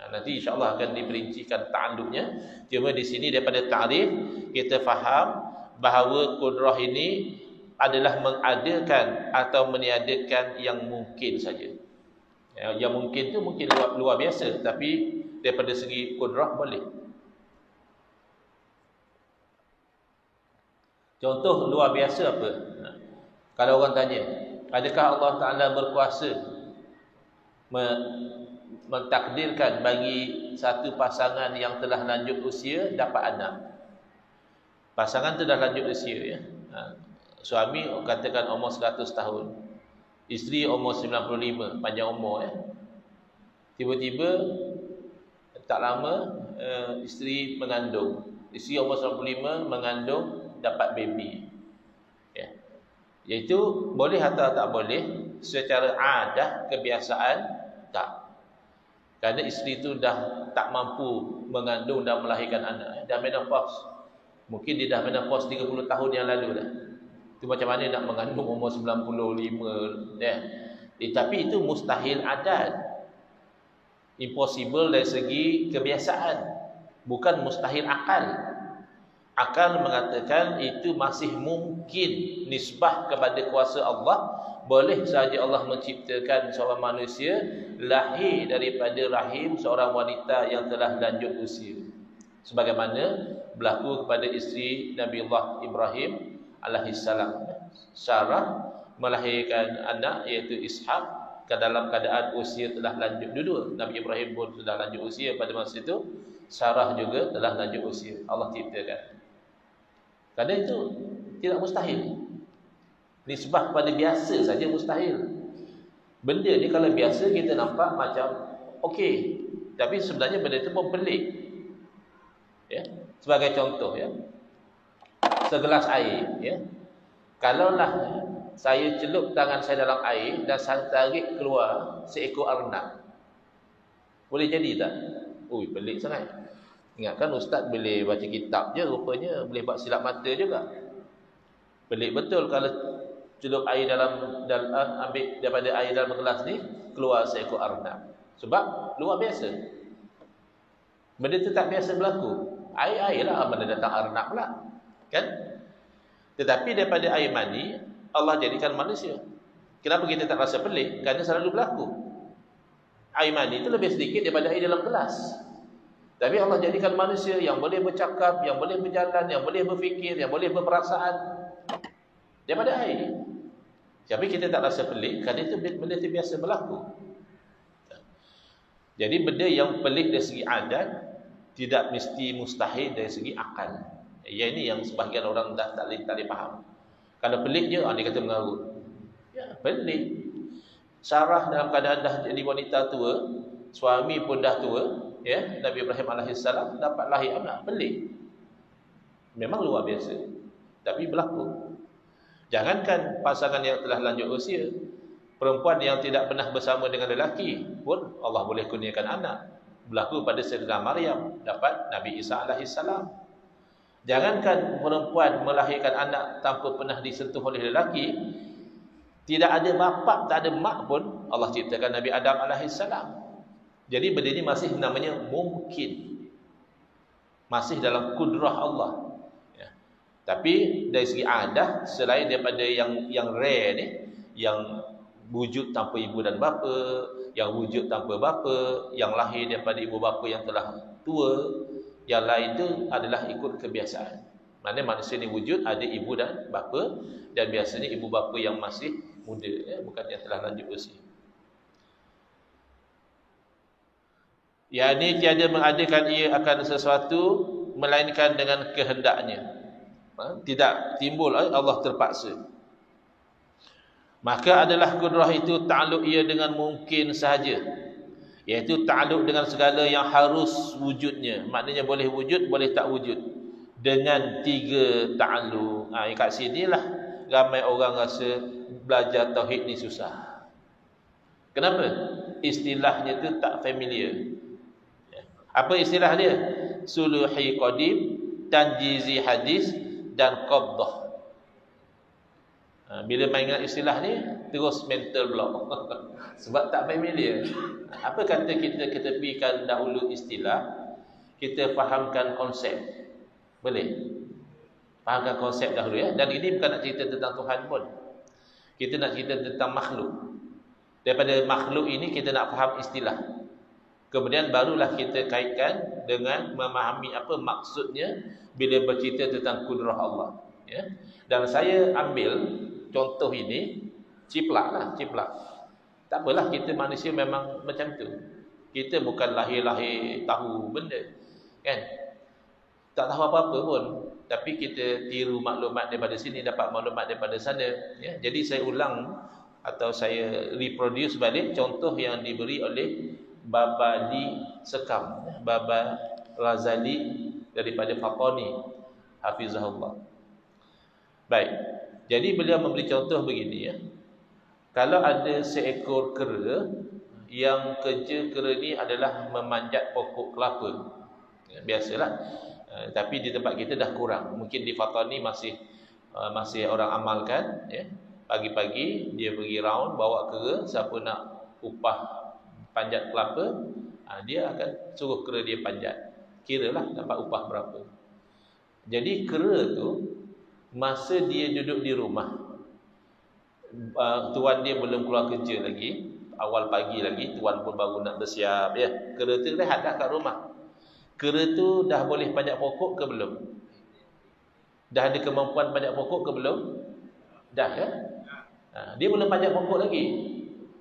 Nanti insya-Allah akan diperincikan ta'alluqnya. Cuma di sini daripada ta'rif kita faham bahawa kudrah ini adalah mengadakan atau meniadakan yang mungkin saja. Yang mungkin tu mungkin luar biasa, tapi daripada segi kudrah boleh. Contoh luar biasa apa? Kalau orang tanya, adakah Allah Ta'ala berkuasa mentakdirkan bagi satu pasangan yang telah lanjut usia dapat anak? Pasangan tu dah lanjut usia, ya. Suami katakan umur 100 tahun, isteri umur 95, panjang umur, ya. Tiba-tiba tak lama isteri mengandung. Isteri umur 95 mengandung, dapat baby, ya. Iaitu boleh atau tak boleh? Secara adah, kebiasaan, tak. Kerana isteri itu dah tak mampu mengandung dan melahirkan anak, dah menopause. Mungkin dia dah menopause 30 tahun yang lalu dah. Itu macam mana nak mengandung umur 95, ya. Tapi itu mustahil adat, impossible dari segi kebiasaan, bukan mustahil akal. Akal mengatakan itu masih mungkin, nisbah kepada kuasa Allah. Boleh sahaja Allah menciptakan seorang manusia lahir daripada rahim seorang wanita yang telah lanjut usia, sebagaimana berlaku kepada isteri Nabi Allah Ibrahim alaihissalam. Sarah melahirkan anak iaitu Ishak ke dalam keadaan usia telah lanjut. Dua-dua, Nabi Ibrahim pun sudah lanjut usia pada masa itu, Sarah juga telah lanjut usia. Allah ciptakan. Kerana itu tidak mustahil. Nisbah pada biasa saja mustahil. Benda ni kalau biasa kita nampak macam okey, tapi sebenarnya benda itu pun pelik, ya. Sebagai contoh, ya, segelas air, ya. Kalaulah saya celup tangan saya dalam air dan saya tarik keluar seekor arnab, boleh jadi tak? Ui, pelik sangat. Ingatkan ustaz boleh baca kitab je, rupanya boleh buat silap mata juga. Pelik betul kalau celup air dalam ambil daripada air dalam gelas ni keluar seekor arnab. Sebab luar biasa. Benda tu tak biasa berlaku. Air lah mana datang arnab pula, kan? Tetapi daripada air mani Allah jadikan manusia. Kenapa kita tak rasa pelik? Kerana selalu berlaku. Air mani itu lebih sedikit daripada air dalam gelas. Tapi Allah jadikan manusia yang boleh bercakap, yang boleh berjalan, yang boleh berfikir, yang boleh berperasaan daripada air. Tapi kita tak rasa pelik kerana itu benda itu biasa berlaku. Jadi benda yang pelik dari segi adat tidak mesti mustahil dari segi akal. Ya, ini yang sebahagian orang dah tak boleh faham. Kalau pelik je, dia kata mengarut. Ya, pelik. Sarah dalam keadaan dah jadi wanita tua, suami pun dah tua, ya, Nabi Ibrahim alaihissalam dapat lahir anak. Pelik. Memang luar biasa, tapi berlaku. Jangankan pasangan yang telah lanjut usia, perempuan yang tidak pernah bersama dengan lelaki pun Allah boleh kurniakan anak. Berlaku pada Sayyidah Maryam dapat Nabi Isa alaihissalam. Jangankan perempuan melahirkan anak tanpa pernah disentuh oleh lelaki, tidak ada bapa, tak ada mak pun Allah ciptakan Nabi Adam alaihissalam. Jadi benda ini masih namanya mungkin, masih dalam kudrah Allah, ya. Tapi dari segi adah, selain daripada yang rare ni, yang wujud tanpa ibu dan bapa, yang wujud tanpa bapa, yang lahir daripada ibu bapa yang telah tua, yang lain itu adalah ikut kebiasaan. Maknanya manusia ni wujud ada ibu dan bapa, dan biasanya ibu bapa yang masih muda, ya, bukan yang telah lanjut usia. Yang ini tiada mengadakan ia akan sesuatu melainkan dengan kehendaknya. Tidak timbul Allah terpaksa. Maka adalah kudrah itu ta'alluq ia dengan mungkin sahaja, iaitu ta'alluq dengan segala yang harus wujudnya. Maknanya boleh wujud, boleh tak wujud, dengan tiga ta'alluq. Kat sinilah ramai orang rasa belajar tauhid ni susah. Kenapa? istilahnya tu tak familiar. Apa istilah dia? Suluhi qadim, tanjizi hadis dan qabdah. Bila main ingat istilah ni, terus mental block. Sebab tak familiar. Apa kata kita ketepikan dahulu istilah, kita fahamkan konsep. Boleh? Fahamkan konsep dahulu ya. Dan ini bukan nak cerita tentang Tuhan pun. Kita nak cerita tentang makhluk. Daripada makhluk ini kita nak faham istilah. Kemudian barulah kita kaitkan dengan memahami apa maksudnya bila bercerita tentang kudrah Allah. Ya. Dan saya ambil contoh ini ciplak. Tak apalah, kita manusia memang macam tu. Kita bukan lahir-lahir tahu benda, kan? Tak tahu apa-apa pun, tapi kita tiru maklumat daripada sini, dapat maklumat daripada sana. Ya. Jadi saya ulang atau saya reproduce balik contoh yang diberi oleh Baba Li Sekam, Baba Razali daripada Fatani, hafizahullah. Baik. Jadi beliau memberi contoh begini ya. Kalau ada seekor kera yang kerja kera ni adalah memanjat pokok kelapa. Ya, biasalah. Tapi di tempat kita dah kurang. Mungkin di Fatani masih orang amalkan ya. Pagi-pagi dia pergi round bawa kera, siapa nak upah panjat kelapa, dia akan suruh kera dia panjat. Kiralah dapat upah berapa. Jadi kera tu masa dia duduk di rumah, tuan dia belum keluar kerja lagi, awal pagi lagi, tuan pun baru nak bersiap ya. Kera tu rehat dah kat rumah. Kera tu dah boleh panjat pokok ke belum? Dah ada kemampuan panjat pokok ke belum? Dah ya. Dia belum panjat pokok lagi.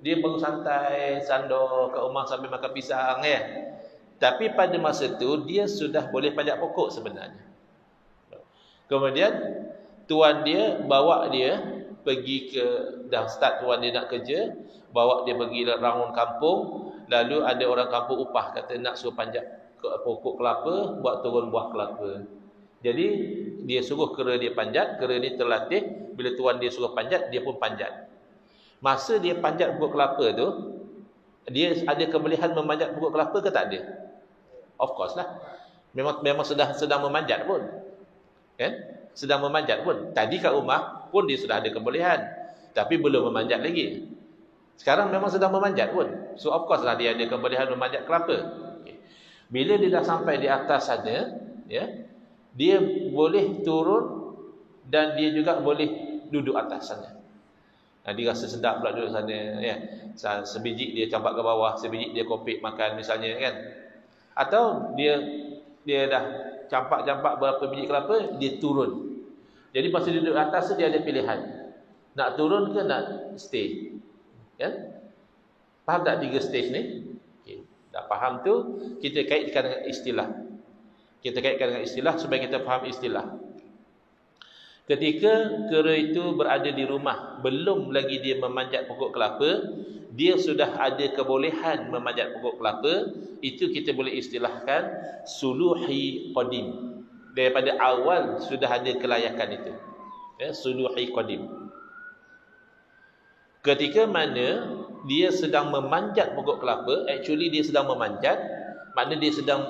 Dia baru santai sandor kat rumah sambil makan pisang ya. Tapi pada masa tu dia sudah boleh panjat pokok sebenarnya. Kemudian tuan dia bawa dia pergi ke, dah start tuan dia nak kerja, bawa dia pergi round kampung, lalu ada orang kampung upah, kata nak suruh panjat ke pokok kelapa, buat turun buah kelapa. Jadi dia suruh kera dia panjat, kera ni terlatih, bila tuan dia suruh panjat, dia pun panjat. Masa dia panjat pokok kelapa tu, dia ada kebolehan memanjat pokok kelapa ke tak ada? Of course lah. Memang sedang memanjat pun. Kan? Sedang memanjat pun. Tadi kat rumah pun dia sudah ada kebolehan, tapi belum memanjat lagi. Sekarang memang sedang memanjat pun. So of course lah dia ada kebolehan memanjat kelapa. Okay. Bila dia dah sampai di atas sana, ya, dia boleh turun dan dia juga boleh duduk atas sana. Dia rasa sedap pula duduk sana ya. Sebiji dia campak ke bawah, sebiji dia kopik makan misalnya kan. Atau dia dah campak-campak berapa biji kelapa, dia turun. Jadi masa duduk atas tu dia ada pilihan. Nak turun ke nak stay. Kan? Faham tak 3 stage ni? Okay. Dah faham tu, kita kaitkan dengan istilah. Kita kaitkan dengan istilah supaya kita faham istilah. Ketika kera itu berada di rumah, belum lagi dia memanjat pokok kelapa, dia sudah ada kebolehan memanjat pokok kelapa, itu kita boleh istilahkan suluhi qadim. Daripada awal sudah ada kelayakan itu. Ya, suluhi qadim. Ketika mana dia sedang memanjat pokok kelapa, actually dia sedang memanjat, maknanya dia sedang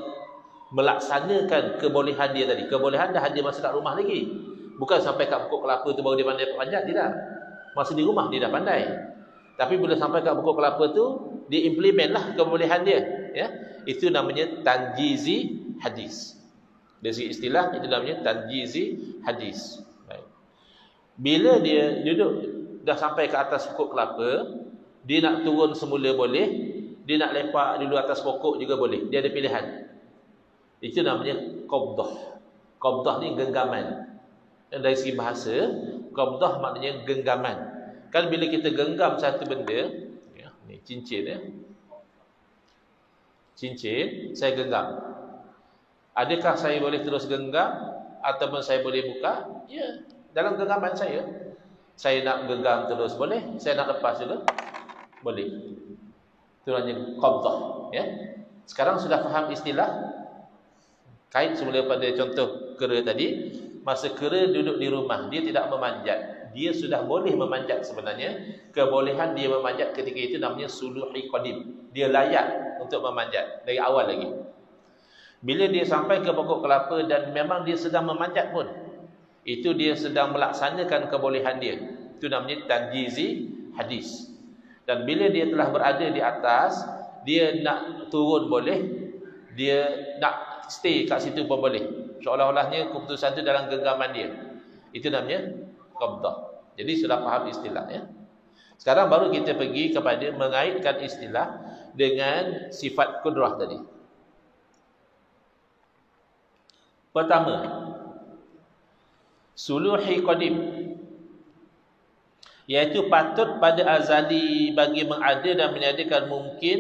melaksanakan kebolehan dia tadi. Kebolehan dah ada masa kat rumah lagi. Bukan sampai kat pokok kelapa tu baru dia pandai panjat, tidak. Masa di rumah dia dah pandai. Tapi bila sampai kat pokok kelapa tu, dia implement lah kebolehan dia. Ya? Itu namanya tanjizi hadis. Dari segi istilah, itu namanya tanjizi hadis. Baik. Bila dia duduk, dah sampai ke atas pokok kelapa, dia nak turun semula boleh, dia nak lepak dulu atas pokok juga boleh. Dia ada pilihan. Itu namanya qabdah. Qabdah ni genggaman. Dan dari segi bahasa, qabdah maknanya genggaman. Kan bila kita genggam satu benda, ya, ni cincin ya. Cincin saya genggam. Adakah saya boleh terus genggam ataupun saya boleh buka? Ya, dalam genggaman saya. Saya nak genggam terus boleh, saya nak lepas juga boleh. Itu namanya qabdah, ya. Sekarang sudah faham istilah? Kait semula pada contoh kera tadi. Masa kera duduk di rumah, dia tidak memanjat, dia sudah boleh memanjat sebenarnya. Kebolehan dia memanjat ketika itu namanya suluhi qadim. Dia layak untuk memanjat dari awal lagi. Bila dia sampai ke pokok kelapa dan memang dia sedang memanjat pun, itu dia sedang melaksanakan kebolehan dia. Itu namanya tanjizi hadis. Dan bila dia telah berada di atas, dia nak turun boleh, dia nak stay kat situ pun boleh. Seolah-olahnya keputusan itu dalam genggaman dia. Itu namanya qabdah. Jadi sudah faham istilah ya. Sekarang baru kita pergi kepada mengaitkan istilah dengan sifat kudrah tadi. Pertama, suluhi qadim, iaitu patut pada azali bagi mengada dan menyediakan mungkin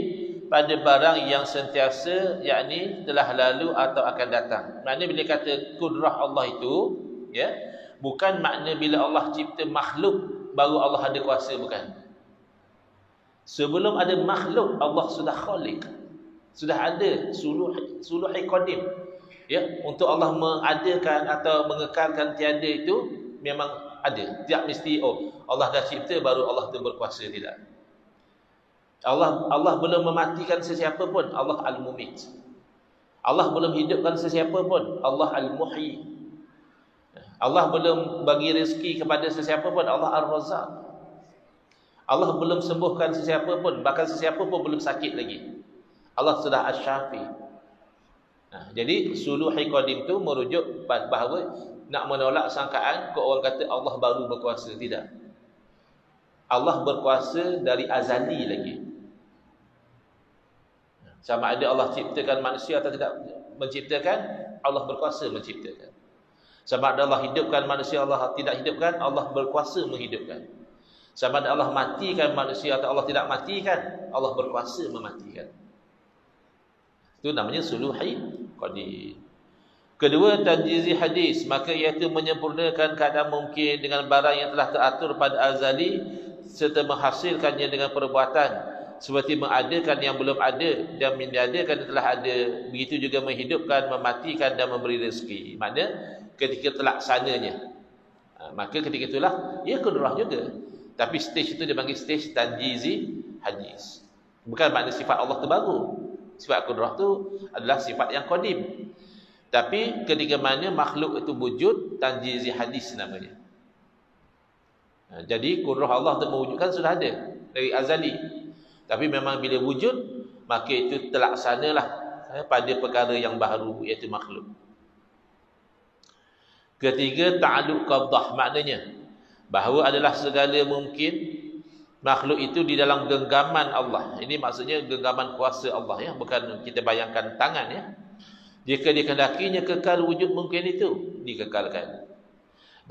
pada barang yang sentiasa, yakni telah lalu atau akan datang. Maknanya bila kata kudrah Allah itu, ya, bukan makna bila Allah cipta makhluk baru Allah ada kuasa, bukan. Sebelum ada makhluk, Allah sudah khaliq, sudah ada suluhi qadim. Ya, untuk Allah mengadakan atau mengekalkan tiada itu memang ada. Tidak mesti Allah dah cipta baru Allah tu berkuasa, tidak. Allah belum mematikan sesiapa pun, Allah Al-Mumit. Allah belum hidupkan sesiapa pun, Allah Al-Muhyi. Allah belum bagi rezeki kepada sesiapa pun, Allah Ar-Razzaq. Allah belum sembuhkan sesiapa pun, bahkan sesiapa pun belum sakit lagi, Allah sudah Asy-Syafi. Jadi suluhi qadim itu merujuk bahawa nak menolak sangkaan kau orang kata Allah baru berkuasa. Tidak. Allah berkuasa dari azali lagi. Sama ada Allah ciptakan manusia atau tidak menciptakan, Allah berkuasa menciptakan. Sama ada Allah hidupkan manusia, Allah tidak hidupkan, Allah berkuasa menghidupkan. Sama ada Allah matikan manusia atau Allah tidak matikan, Allah berkuasa mematikan. Itu namanya suluhi qadim. Kedua, tanjizi hadis, maka iaitu menyempurnakan keadaan mungkin dengan barang yang telah teratur pada azali serta menghasilkannya dengan perbuatan, seperti mengadakan yang belum ada dan meniadakan yang telah ada. Begitu juga menghidupkan, mematikan dan memberi rezeki. Maknanya ketika terlaksananya, maka ketika itulah ia kudrah juga. Tapi stage itu dipanggil stage tanjizi hadis. Bukan makna sifat Allah itu baru. Sifat kudrah itu adalah sifat yang qadim. Tapi ketika mana makhluk itu wujud, tanjizi hadis namanya. Jadi kudrah Allah itu mewujudkan sudah ada dari azali. Tapi memang bila wujud, maka itu terlaksanalah pada perkara yang baru, iaitu makhluk. Ketiga, ta'alluq qabdah, maknanya bahawa adalah segala mungkin makhluk itu di dalam genggaman Allah. Ini maksudnya genggaman kuasa Allah, ya, bukan kita bayangkan tangan, ya. Jika dikehendakinya kekal wujud mungkin itu, dikekalkan.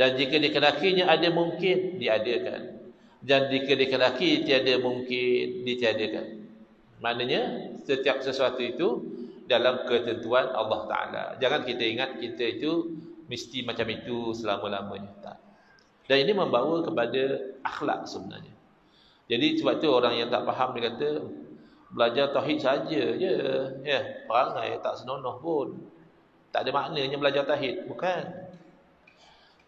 Dan jika dikehendakinya ada mungkin, diadakan. Dan jika dikehendaki tiada mungkin, ditiadakan. Maknanya setiap sesuatu itu dalam ketentuan Allah Ta'ala. Jangan kita ingat kita itu mesti macam itu selama-lamanya. Tak. Dan ini membawa kepada akhlak sebenarnya. Jadi sebab tu orang yang tak faham dia kata belajar tauhid saja je, ya, perangai tak senonoh pun. Tak ada maknanya belajar tauhid, bukan.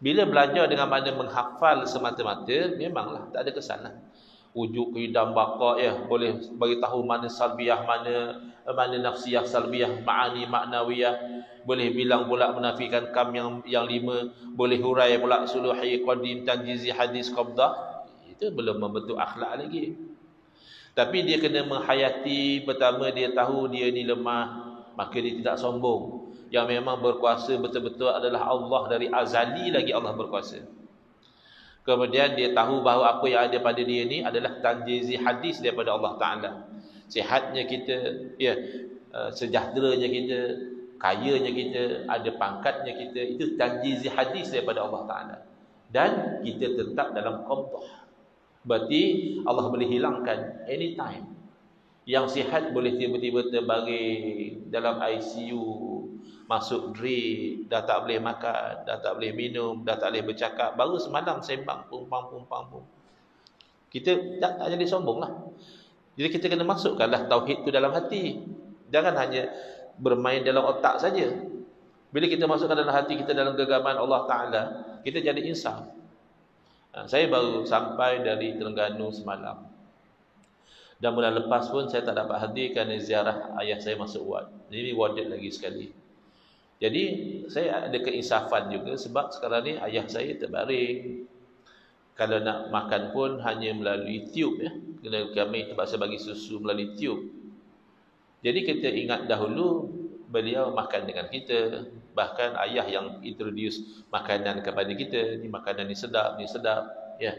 Bila belajar dengan makna menghafal semata-mata, memanglah tak ada kesan lah. Wujud hidam baqa, ya, boleh bagi tahu mana salbiyah, mana nafsiyah, salbiyah, ma'ani maknawiyah. Boleh bilang pula menafikan kam yang 5, boleh hurai pula suluhi qadim, tanjizi hadis qabdah. Itu belum membentuk akhlak lagi. Tapi dia kena menghayati, pertama dia tahu dia ni lemah, maka dia tidak sombong. Yang memang berkuasa betul-betul adalah Allah, dari azali lagi Allah berkuasa. Kemudian dia tahu bahawa apa yang ada pada dia ni adalah tanjizi hadis daripada Allah Ta'ala. Sihatnya kita, ya, sejahteranya kita, kayanya kita, ada pangkatnya kita, itu tanjizi hadis daripada Allah Ta'ala. Dan kita tetap dalam qabdah. Berarti Allah boleh hilangkan anytime. Yang sihat boleh tiba-tiba terbaring dalam ICU, masuk drip, dah tak boleh makan, dah tak boleh minum, dah tak boleh bercakap. Baru semalam sembang, pumpang. Kita tak jadi sombong lah. Jadi kita kena masukkanlah tauhid tu dalam hati. Jangan hanya bermain dalam otak saja. Bila kita masukkan dalam hati kita, dalam genggaman Allah Ta'ala, kita jadi insaf. Saya baru sampai dari Terengganu semalam. Dan bulan lepas pun saya tak dapat hadir kerana ziarah ayah saya masuk ward. Jadi warded lagi sekali. Jadi saya ada keinsafan juga sebab sekarang ni ayah saya terbaring. Kalau nak makan pun hanya melalui tube ya. Kena kami terpaksa bagi susu melalui tube. Jadi kita ingat dahulu beliau makan dengan kita. Bahkan ayah yang introduce makanan kepada kita. Ni makanan ni sedap ya.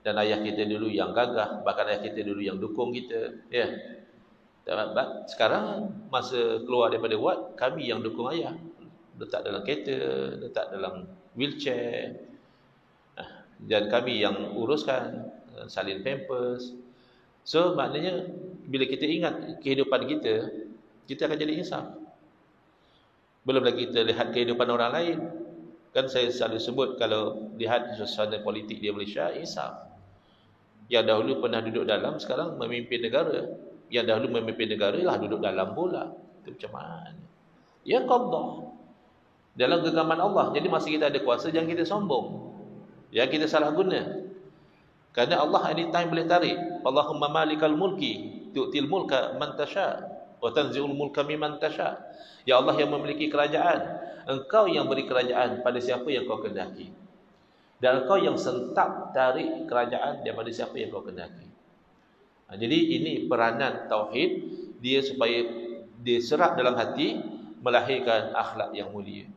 Dan ayah kita dulu yang gagah, bahkan ayah kita dulu yang dukung kita, ya. Sekarang masa keluar daripada ward, kami yang dukung ayah. Letak dalam kereta, letak dalam wheelchair. Dan kami yang uruskan, salin pampers. So maknanya bila kita ingat kehidupan kita, kita akan jadi insaf. Belum lagi kita lihat kehidupan orang lain. Kan saya selalu sebut kalau lihat suasana politik di Malaysia, insaf. Yang dahulu pernah duduk dalam, sekarang memimpin negara. Yang dahulu memimpin negara lah duduk dalam pula. Itu macam mana? Ya qadah. Dalam genggaman Allah. Jadi masa kita ada kuasa, jangan kita sombong. Jangan kita salah guna. Kerana Allah anytime boleh tarik. Allahumma malikal mulki, tu'til mulka man tasha, wa tanzi'ul mulka mimman tasha. Ya Allah yang memiliki kerajaan, Engkau yang beri kerajaan pada siapa yang kau kehendaki. Dan Engkau yang sentap tarik kerajaan daripada siapa yang kau kehendaki. Jadi ini peranan tauhid, dia supaya diserap dalam hati, melahirkan akhlak yang mulia.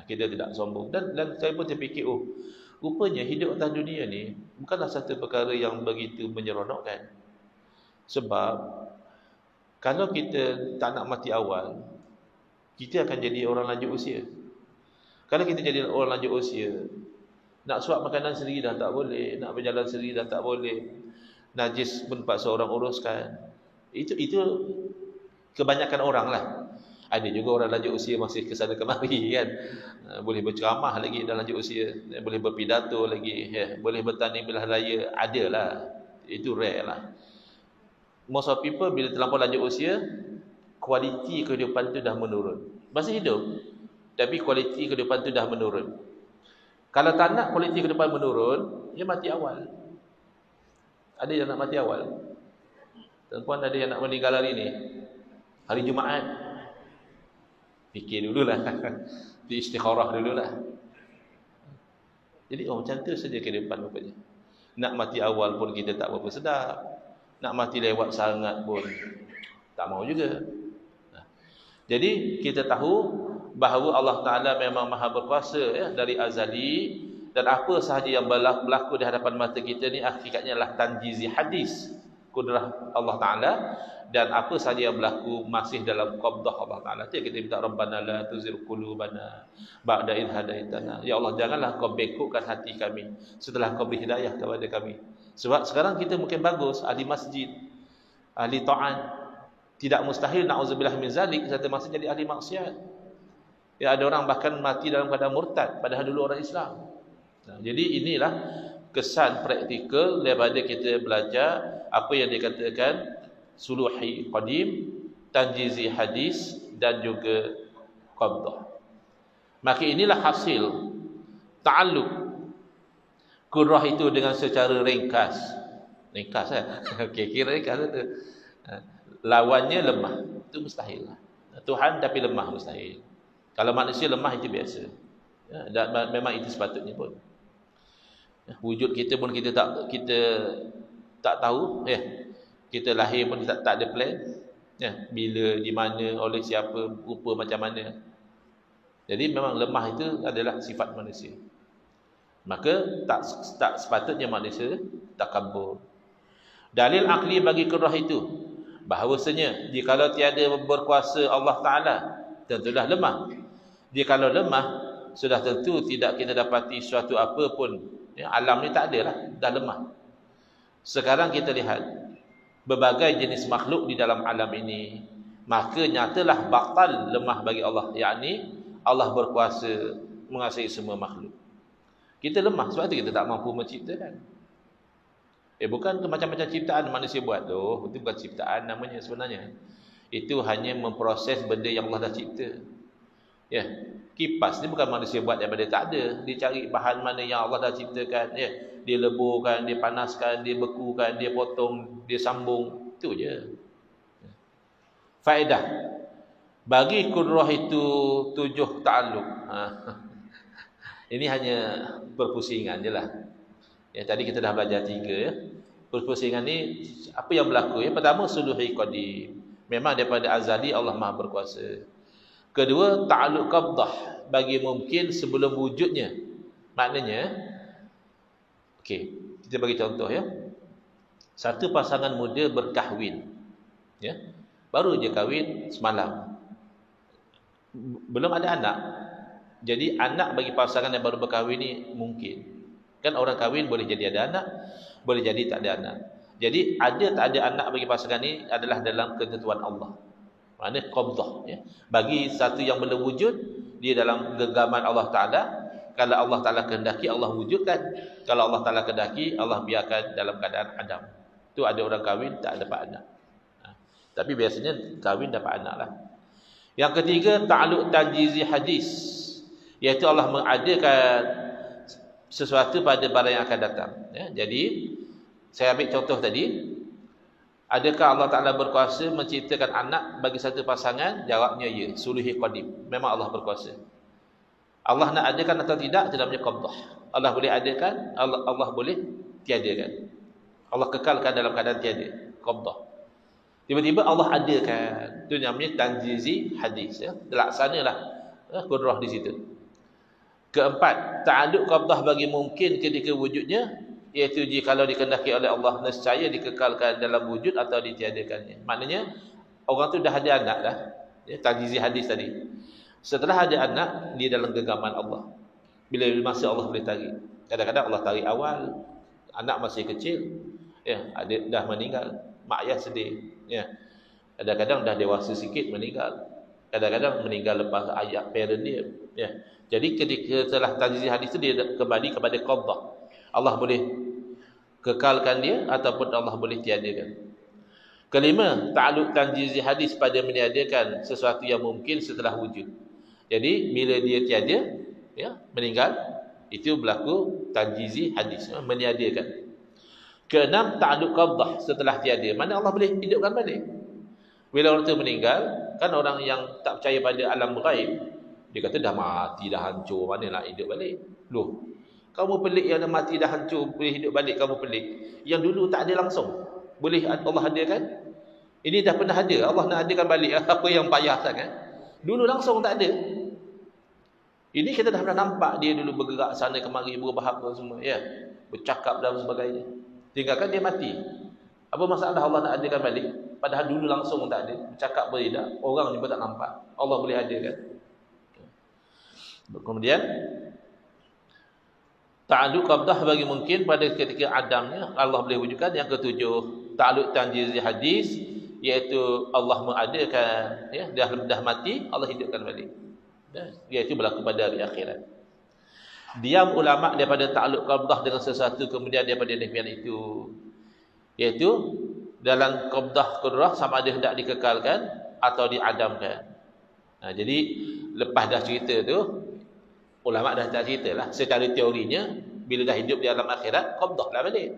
Kita tidak sombong. Dan saya pun terfikir, rupanya hidup atas dunia ni bukanlah satu perkara yang begitu menyeronokkan. Sebab kalau kita tak nak mati awal, kita akan jadi orang lanjut usia. Kalau kita jadi orang lanjut usia, nak suap makanan sendiri dah tak boleh, nak berjalan sendiri dah tak boleh, najis pun paksa orang uruskan. Itu kebanyakan orang lah. Ada juga orang lanjut usia masih kesana kemari kan. Boleh berceramah lagi dah lanjut usia, boleh berpidato lagi, ya. Boleh bertanding belah raya, ada lah. Itu rare lah. Most of people bila terlampau lanjut usia, kualiti kehidupan tu dah menurun. Masih hidup, tapi kualiti kehidupan tu dah menurun. Kalau tak nak kualiti kehidupan menurun, dia mati awal. Ada yang nak mati awal. Tuan-tuan ada yang nak meninggal hari ni, hari Jumaat. Fikir dululah. Di istikharah dululah. Jadi macam tu saja kehidupan rupanya. Nak mati awal pun kita tak berapa sedap. Nak mati lewat sangat pun tak mau juga. Jadi kita tahu bahawa Allah Ta'ala memang maha berkuasa ya, dari azali. Dan apa sahaja yang berlaku di hadapan mata kita ni hakikatnya adalah tanjizi hadis kudrah Allah Ta'ala. Dan apa sahaja yang berlaku masih dalam qabdah Allah Ta'ala. Jadi kita minta Rabbana la tuzigh qulubana ba'da idh hadaitana. Ya Allah, janganlah kau bengkokkan hati kami setelah kau beri hidayah kepada kami. Sebab sekarang kita mungkin bagus, ahli masjid, ahli ta'an. Tidak mustahil na'udzubillah min zalik satu masa jadi ahli maksiat. Ya, ada orang bahkan mati dalam keadaan murtad padahal dulu orang Islam. Jadi inilah kesan praktikal daripada kita belajar apa yang dikatakan suluhi qadim, tanjizi hadis dan juga qabdah. Maka inilah hasil ta'alluq qurrah itu dengan secara ringkas. Ringkas kira ringkas itu. Lawannya lemah. Itu mustahil lah. Tuhan tapi lemah mustahil. Kalau manusia lemah itu biasa. Ya, dan memang itu sepatutnya pun. Ya, wujud kita pun kita tak tahu. Ya, kita lahir pun tak ada plan. Ya, bila, di mana, oleh siapa, rupa macam mana. Jadi memang lemah itu adalah sifat manusia. Maka tak sepatutnya manusia takabur. Dalil akli bagi qurrah itu bahawasanya jikalau tiada berkuasa Allah Ta'ala, tentulah lemah. Jikalau lemah, sudah tentu tidak kita dapati suatu apa pun. Ya, alam ni tak ada lah, dah lemah. Sekarang kita lihat berbagai jenis makhluk di dalam alam ini, maka nyatalah batal lemah bagi Allah, yakni Allah berkuasa menguasai semua makhluk. Kita lemah sebab itu kita tak mampu menciptakan. Bukan macam-macam ciptaan manusia buat tu. Itu bukan ciptaan namanya sebenarnya. Itu hanya memproses benda yang Allah dah cipta. Ya, kipas ni bukan manusia buat daripada tak ada. Dia cari bahan mana yang Allah dah ciptakan, ya. Dia leburkan, dia panaskan, dia bekukan, dia potong, dia sambung. Itu je. Faedah. Bagi kudrah itu 7 ta'alluq. Ini hanya perpusingan je lah. Ya, tadi kita dah belajar 3 ya. Perpusingan ni apa yang berlaku? Yang pertama suluhi qadim. Memang daripada azali Allah Maha berkuasa. Kedua, ta'alluq qabdah, bagi mungkin sebelum wujudnya. Maknanya, okey, kita bagi contoh ya. Satu pasangan muda berkahwin. Ya. Baru je kahwin semalam. Belum ada anak. Jadi anak bagi pasangan yang baru berkahwin ni mungkin. Kan orang kahwin boleh jadi ada anak, boleh jadi tak ada anak. Jadi ada tak ada anak bagi pasangan ni adalah dalam ketentuan Allah. Maknanya qabdah ya. Bagi satu yang belum wujud, dia dalam genggaman Allah Taala. Kalau Allah Taala kehendaki, Allah wujudkan. Kalau Allah Taala kehendaki, Allah biarkan dalam keadaan adam. Tu ada orang kahwin tak dapat anak. Tapi biasanya kahwin dapat anak lah. Yang ketiga, ta'alluq tanjizi hadis, iaitu Allah mengadakan sesuatu pada barang yang akan datang ya. Jadi saya ambil contoh tadi, adakah Allah Ta'ala berkuasa menciptakan anak bagi satu pasangan? Jawabnya ya, suluhi qadim. Memang Allah berkuasa. Allah nak adakan atau tidak, itu namanya qabdah. Allah boleh adakan, Allah boleh tiadakan. Allah kekalkan dalam keadaan tiada, qabdah. Tiba-tiba Allah adakan, itu namanya tanjizi hadis ya. Laksanalah kudrah di situ. Keempat, ta'alluq qabdah bagi mungkin ketika wujudnya, iaitu jikalau dikehendaki oleh Allah nescaya dikekalkan dalam wujud atau ditiadakannya. Maknanya orang tu dah ada anak dah. Ya, tanjizi hadis tadi. Setelah ada anak, dia dalam genggaman Allah. Bila masa Allah boleh tarik. Kadang-kadang Allah tarik awal, anak masih kecil, ya, ada dah meninggal, mak ayah sedih, ya. Kadang-kadang dah dewasa sikit meninggal. Kadang-kadang meninggal lepas ayah parent dia, ya. Jadi ketika setelah tanjizi hadis itu dia kembali kepada qabdah. Allah boleh kekalkan dia ataupun Allah boleh tiadakan. Kelima, ta'alluq tanjizi hadis pada meniadakan sesuatu yang mungkin setelah wujud. Jadi bila dia tiada, ya, meninggal, itu berlaku tanjizi hadis, meniadakan. Keenam, ta'alluq qabdah setelah tiada. Mana Allah boleh hidupkan balik. Bila orang itu meninggal, kan orang yang tak percaya pada alam ghaib, dia kata dah mati, dah hancur, mana nak hidup balik? Loh, kamu pelik yang dah mati, dah hancur, boleh hidup balik, kamu pelik. Yang dulu tak ada langsung, boleh Allah adakan? Ini dah pernah ada, Allah nak adakan balik. Apa yang payah sangat? Dulu langsung tak ada. Ini kita dah pernah nampak dia dulu bergerak sana kemari, berubah apa semua, ya, bercakap dan sebagainya. Tinggalkan dia mati. Apa masalah Allah nak adakan balik? Padahal dulu langsung tak ada, bercakap boleh tak? Orang ni pun tak nampak, Allah boleh adakan. Kemudian ta'alluq qabdah bagi mungkin pada ketika adamnya Allah boleh wujudkan. Yang ketujuh, ta'alluq tanjizi hadis, iaitu Allah mengadakan, ya, dah mati, Allah hidupkan balik, ya, iaitu berlaku pada hari akhirat. Diam ulama daripada ta'alluq qabdah dengan sesuatu kemudian daripada demikian itu, iaitu dalam qabdah qudrah sama ada hendak dikekalkan atau diadamkan. Jadi lepas dah cerita tu, ulama dah tak cerita lah. Secara teorinya, bila dah hidup di alam akhirat, qabdah lah balik.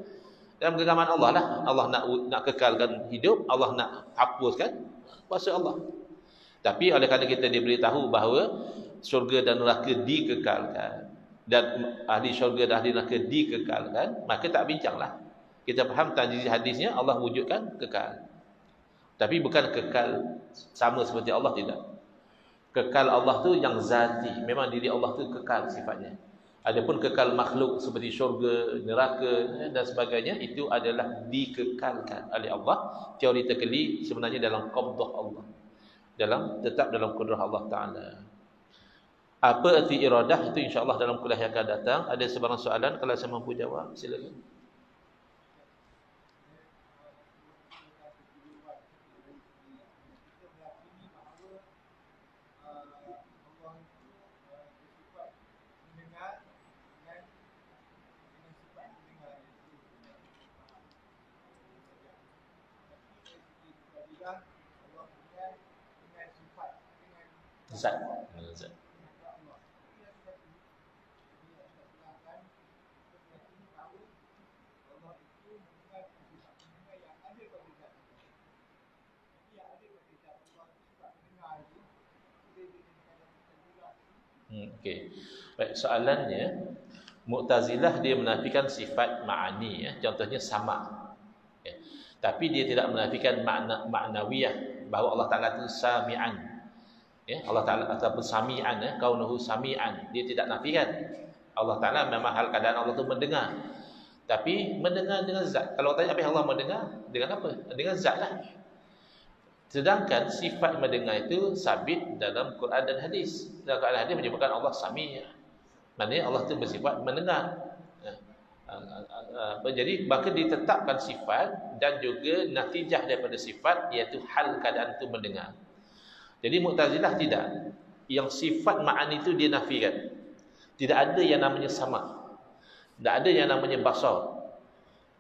Dalam genggaman Allah lah. Allah nak kekalkan hidup, Allah nak hapuskan, kuasa Allah. Tapi oleh kerana kita diberitahu bahawa syurga dan neraka dikekalkan, dan ahli syurga dan ahli neraka dikekalkan, maka tak bincanglah. Kita faham tanjizi hadisnya, Allah wujudkan kekal. Tapi bukan kekal sama seperti Allah, tidak. Kekal Allah tu yang zati, memang diri Allah tu kekal sifatnya. Adapun kekal makhluk seperti syurga, neraka dan sebagainya, itu adalah dikekalkan oleh Allah. Teoretically sebenarnya dalam qabdah Allah, tetap dalam kudrah Allah Ta'ala. Apa arti iradah itu insya-Allah dalam kuliah yang akan datang. Ada sebarang soalan, kalau saya mampu jawab silakan. Zat. Okey. Baik, soalannya, Mu'tazilah dia menafikan sifat ma'ani, ya. Contohnya sama. Ya. Tapi dia tidak menafikan makna ma'nawiyah, bahawa Allah Taala itu sami'an. Ya, Allah Taala ataupun sami'an, ya, kaunuhu sami'an. Dia tidak nafikan. Allah Taala memang hal keadaan Allah itu mendengar. Tapi mendengar dengan zat. Kalau tanya apa yang Allah mendengar, dengan apa? Dengan zat lah. Sedangkan sifat mendengar itu sabit dalam Quran dan hadis. Dalam Quran dan hadis menyebutkan Allah sami'. Maknanya Allah itu bersifat mendengar. Jadi maka ditetapkan sifat dan juga natijah daripada sifat, iaitu hal keadaan itu mendengar. Jadi Mu'tazilah tidak. Yang sifat ma'ani itu dia nafikan. Tidak ada yang namanya sama. Tak ada yang namanya basar.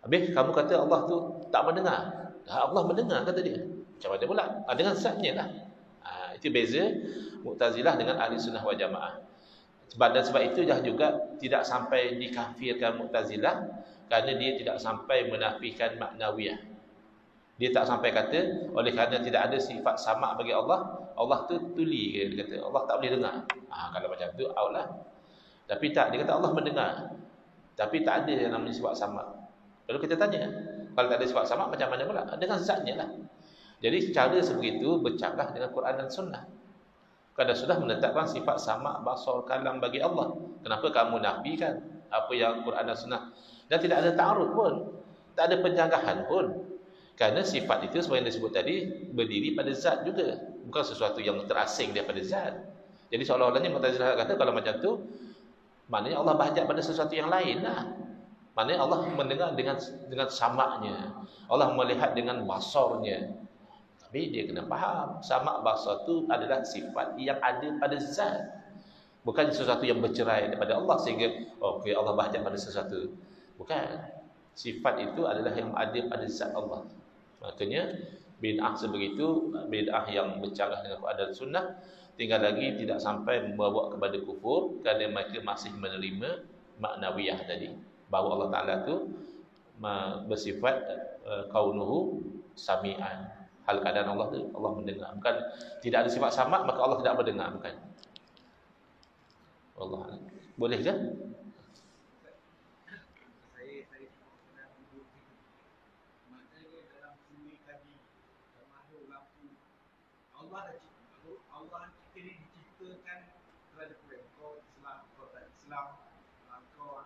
Habis kamu kata Allah tu tak mendengar. Allah mendengar kata dia. Macam mana pula? Dengan zatnya lah. Itu beza Mu'tazilah dengan Ahli Sunnah wal Jamaah. Sebab itu juga tidak sampai dikafirkan Mu'tazilah, kerana dia tidak sampai menafikan maknawiyah. Dia tak sampai kata oleh kerana tidak ada sifat sama bagi Allah, Allah tu tuli, dia kata Allah tak boleh dengar. Kalau macam tu out lah. Tapi tak, dia kata Allah mendengar, tapi tak ada yang namanya sifat sama. Lalu kita tanya, kalau tak ada sifat sama macam mana pula? Dengan zatnya lah. Jadi cara sebegitu bercanggah dengan Quran dan Sunnah. Kerana sudah menetapkan sifat sama basar kalam bagi Allah. Kenapa kamu nafikan apa yang Quran dan Sunnah? Dan tidak ada ta'arud pun, tak ada penjanggahan pun. Kerana sifat itu seperti yang disebut tadi berdiri pada zat juga, bukan sesuatu yang terasing daripada zat. Jadi seolah-olahnya Mu'tazilah kata kalau macam tu, maknanya Allah bahajat pada sesuatu yang lain lah. Maknanya Allah mendengar dengan samaknya, Allah melihat dengan basarnya. Tapi dia kena faham, sama basar itu adalah sifat yang ada pada zat, bukan sesuatu yang bercerai daripada Allah sehingga okey Allah bahajat pada sesuatu. Bukan. Sifat itu adalah yang ada pada zat Allah. Makanya bid'ah sebegitu, bid'ah yang bercanggah dengan Quran dan Sunnah, tinggal lagi tidak sampai membawa kepada kufur, kerana mereka masih menerima maknawiyah tadi, bahawa Allah Ta'ala itu bersifat kaunuhu sami'an. Hal keadaan Allah itu Allah mendengar. Bukan tidak ada sifat sama maka Allah tidak mendengar, bukan. Allah. Boleh ke?
Allah kita ni diciptakan kerana kau Islam, kau tak Islam, kau.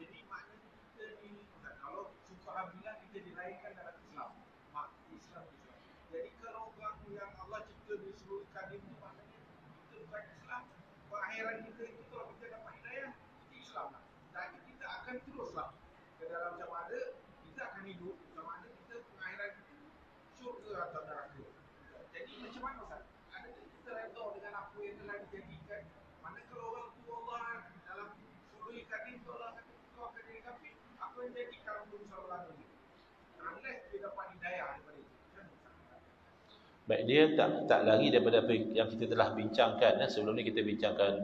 Jadi maknanya kita ni, kalau suka bilang kita dilahirkan dalam Islam, Islam. Jadi kalau orang yang Allah cipta di seluruh kadim itu, maknanya kita bukan Islam. Akhiran kita itu kalau kita dapat hidayah, itu Islam lah. Dan kita akan teruslah ke dalam sama ada kita akan hidup, sama ada kita pengakhiran itu syurga atau neraka. Jadi macam mana Ustaz? Adakah kita redha dengan apa yang telah dijadikan? Manakala orang tua Allah dalam seluruh kadim itu Allah kata kau akan jadi kafir, apa yang jadi kalau belum salah lagi? Unless dia dapat hidayah daripada itu.
Baik, dia tak lari daripada apa yang kita telah bincangkan. Sebelum ni kita bincangkan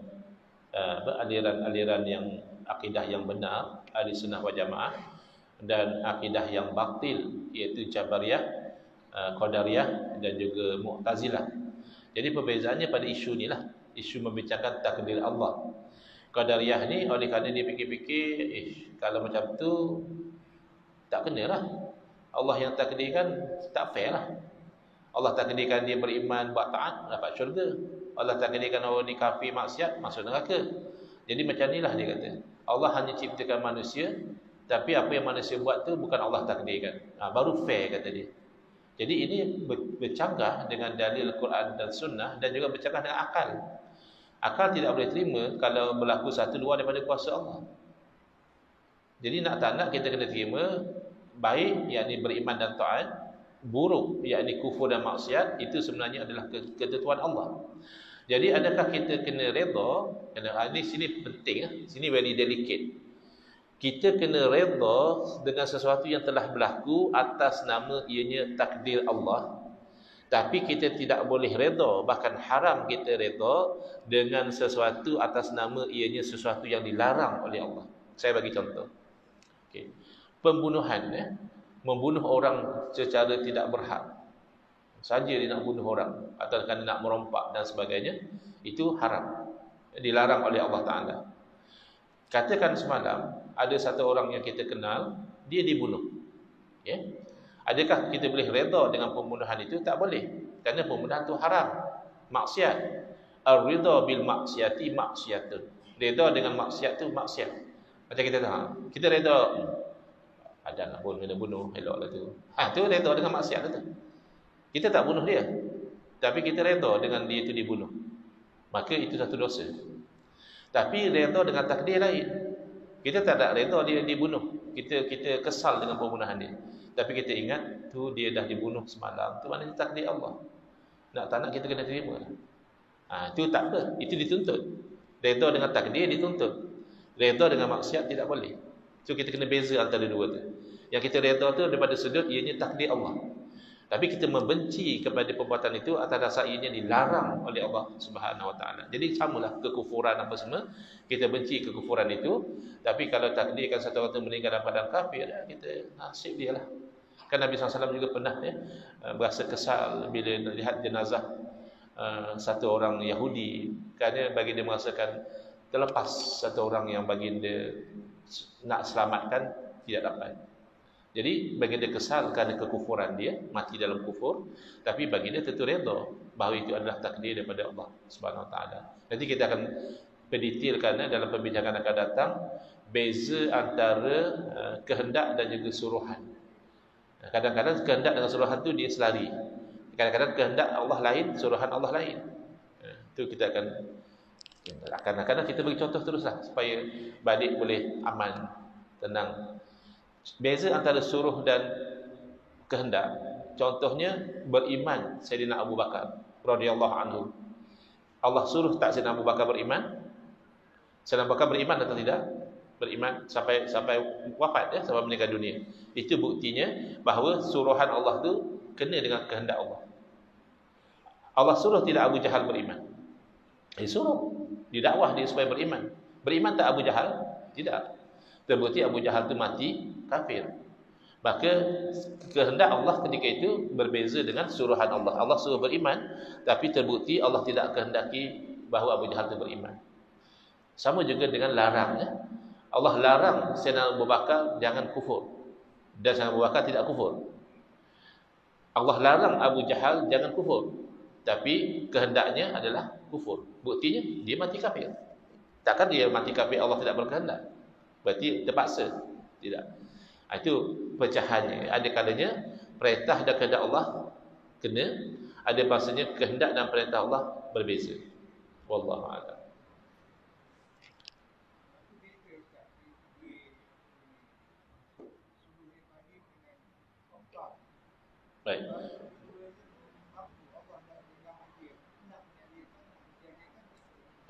aliran-aliran yang akidah yang benar, Ahli Sunnah wal Jamaah, dan akidah yang batil, iaitu Jabariyah, Qadariyah dan juga Mu'tazilah. Jadi perbezaannya pada isu ni lah, isu membincangkan takdir Allah. Qadariyah ni oleh kerana dia fikir-fikir, kalau macam tu tak kena lah, Allah yang takdirkan tak fair lah. Allah takdirkan dia beriman, buat taat, dapat syurga. Allah takdirkan orang ni kafir, maksiat, masuk neraka. Jadi macam inilah dia kata, Allah hanya ciptakan manusia, tapi apa yang manusia buat tu bukan Allah takdirkan. Baru fair kata dia. Jadi ini bercanggah dengan dalil Quran dan Sunnah, dan juga bercanggah dengan akal. Akal tidak boleh terima kalau berlaku satu luar daripada kuasa Allah. Jadi nak tak nak kita kena terima baik, yakni beriman dan taat, buruk, yakni kufur dan maksiat, itu sebenarnya adalah ketentuan Allah. Jadi adakah kita kena redha? Ini sini penting, sini very delicate. Kita kena redha dengan sesuatu yang telah berlaku atas nama ianya takdir Allah. Tapi kita tidak boleh redha, bahkan haram kita redha dengan sesuatu atas nama ianya sesuatu yang dilarang oleh Allah. Saya bagi contoh. Okay. Pembunuhan, membunuh orang secara tidak berhak. Saja dia nak bunuh orang atau kerana nak merompak dan sebagainya, itu haram. dilarang oleh Allah Ta'ala. Katakan semalam ada satu orang yang kita kenal, dia dibunuh, ya. Adakah kita boleh redha dengan pembunuhan itu? Tak boleh, kerana pembunuhan itu haram, maksiat. Ar-ridha bil maksiati maksiatun. Redha dengan maksiat tu maksiat. Macam kita tahu, kita redha ada nak pun kena bunuh, eloklah tu. Tu redha dengan maksiat tu. Kita tak bunuh dia, tapi kita redha dengan dia itu dibunuh. Maka itu satu dosa. Tapi redha dengan takdir lain. Kita tak ada redha dia dibunuh. Kita kesal dengan pembunuhan dia. Tapi kita ingat tu dia dah dibunuh semalam. Tu maknanya takdir Allah. Nak tak nak kita kena terima. Itu tak apa. Itu dituntut. Redha dengan takdir dituntut. Redha dengan maksiat tidak boleh. So kita kena beza antara dua tu. Yang kita redha tu daripada sudut ianya takdir Allah. Tapi kita membenci kepada perbuatan itu atas dasar ianya dilarang oleh Allah Subhanahu Wa Taala. Jadi samalah kekufuran apa semua, kita benci kekufuran itu. Tapi kalau takdirkan satu orang itu meninggal dalam keadaan kafir, kita nasib dia lah. Kan Nabi SAW juga pernah berasa kesal bila lihat jenazah satu orang Yahudi, kerana bagi dia merasakan terlepas satu orang yang bagi dia nak selamatkan tidak dapat. Jadi bagi dia kesal kerana kekufuran dia, mati dalam kufur, tapi bagi dia tentu redha bahawa itu adalah takdir daripada Allah Subhanahu Wa Taala. Nanti kita akan pendetailkan dalam pembincangan akan datang beza antara kehendak dan juga suruhan. Kadang-kadang kehendak dengan suruhan tu dia selari. Kadang-kadang kehendak Allah lain, suruhan Allah lain. Itu kita akan kita bagi contoh teruslah supaya balik boleh aman, tenang. Beza antara suruh dan kehendak. Contohnya beriman Sayyidina Abu Bakar radhiyallahu anhu. Allah suruh tak Sayyidina Abu Bakar beriman? Sayyidina Abu Bakar beriman atau tidak? Beriman sampai wafat, sampai meninggal dunia. Itu buktinya bahawa suruhan Allah tu kena dengan kehendak Allah. Allah suruh tidak Abu Jahal beriman. Dia suruh, didakwah dia supaya beriman. Beriman tak Abu Jahal? Tidak. Terbukti Abu Jahal itu mati kafir. Maka kehendak Allah ketika itu berbeza dengan suruhan Allah. Allah suruh beriman, tapi terbukti Allah tidak kehendaki bahawa Abu Jahal itu beriman. Sama juga dengan larang. Allah larang Sayyidina Abu Bakar jangan kufur, dan Sayyidina Abu Bakar tidak kufur. Allah larang Abu Jahal jangan kufur, tapi kehendaknya adalah kufur. Buktinya dia mati kafir. Takkan dia mati kafir Allah tidak berkehendak? Berarti terpaksa. Tidak. Itu pecahannya. Ada kalanya perintah dan kehendak Allah kena, ada masanya kehendak dan perintah Allah berbeza. Wallahu a'lam. Baik.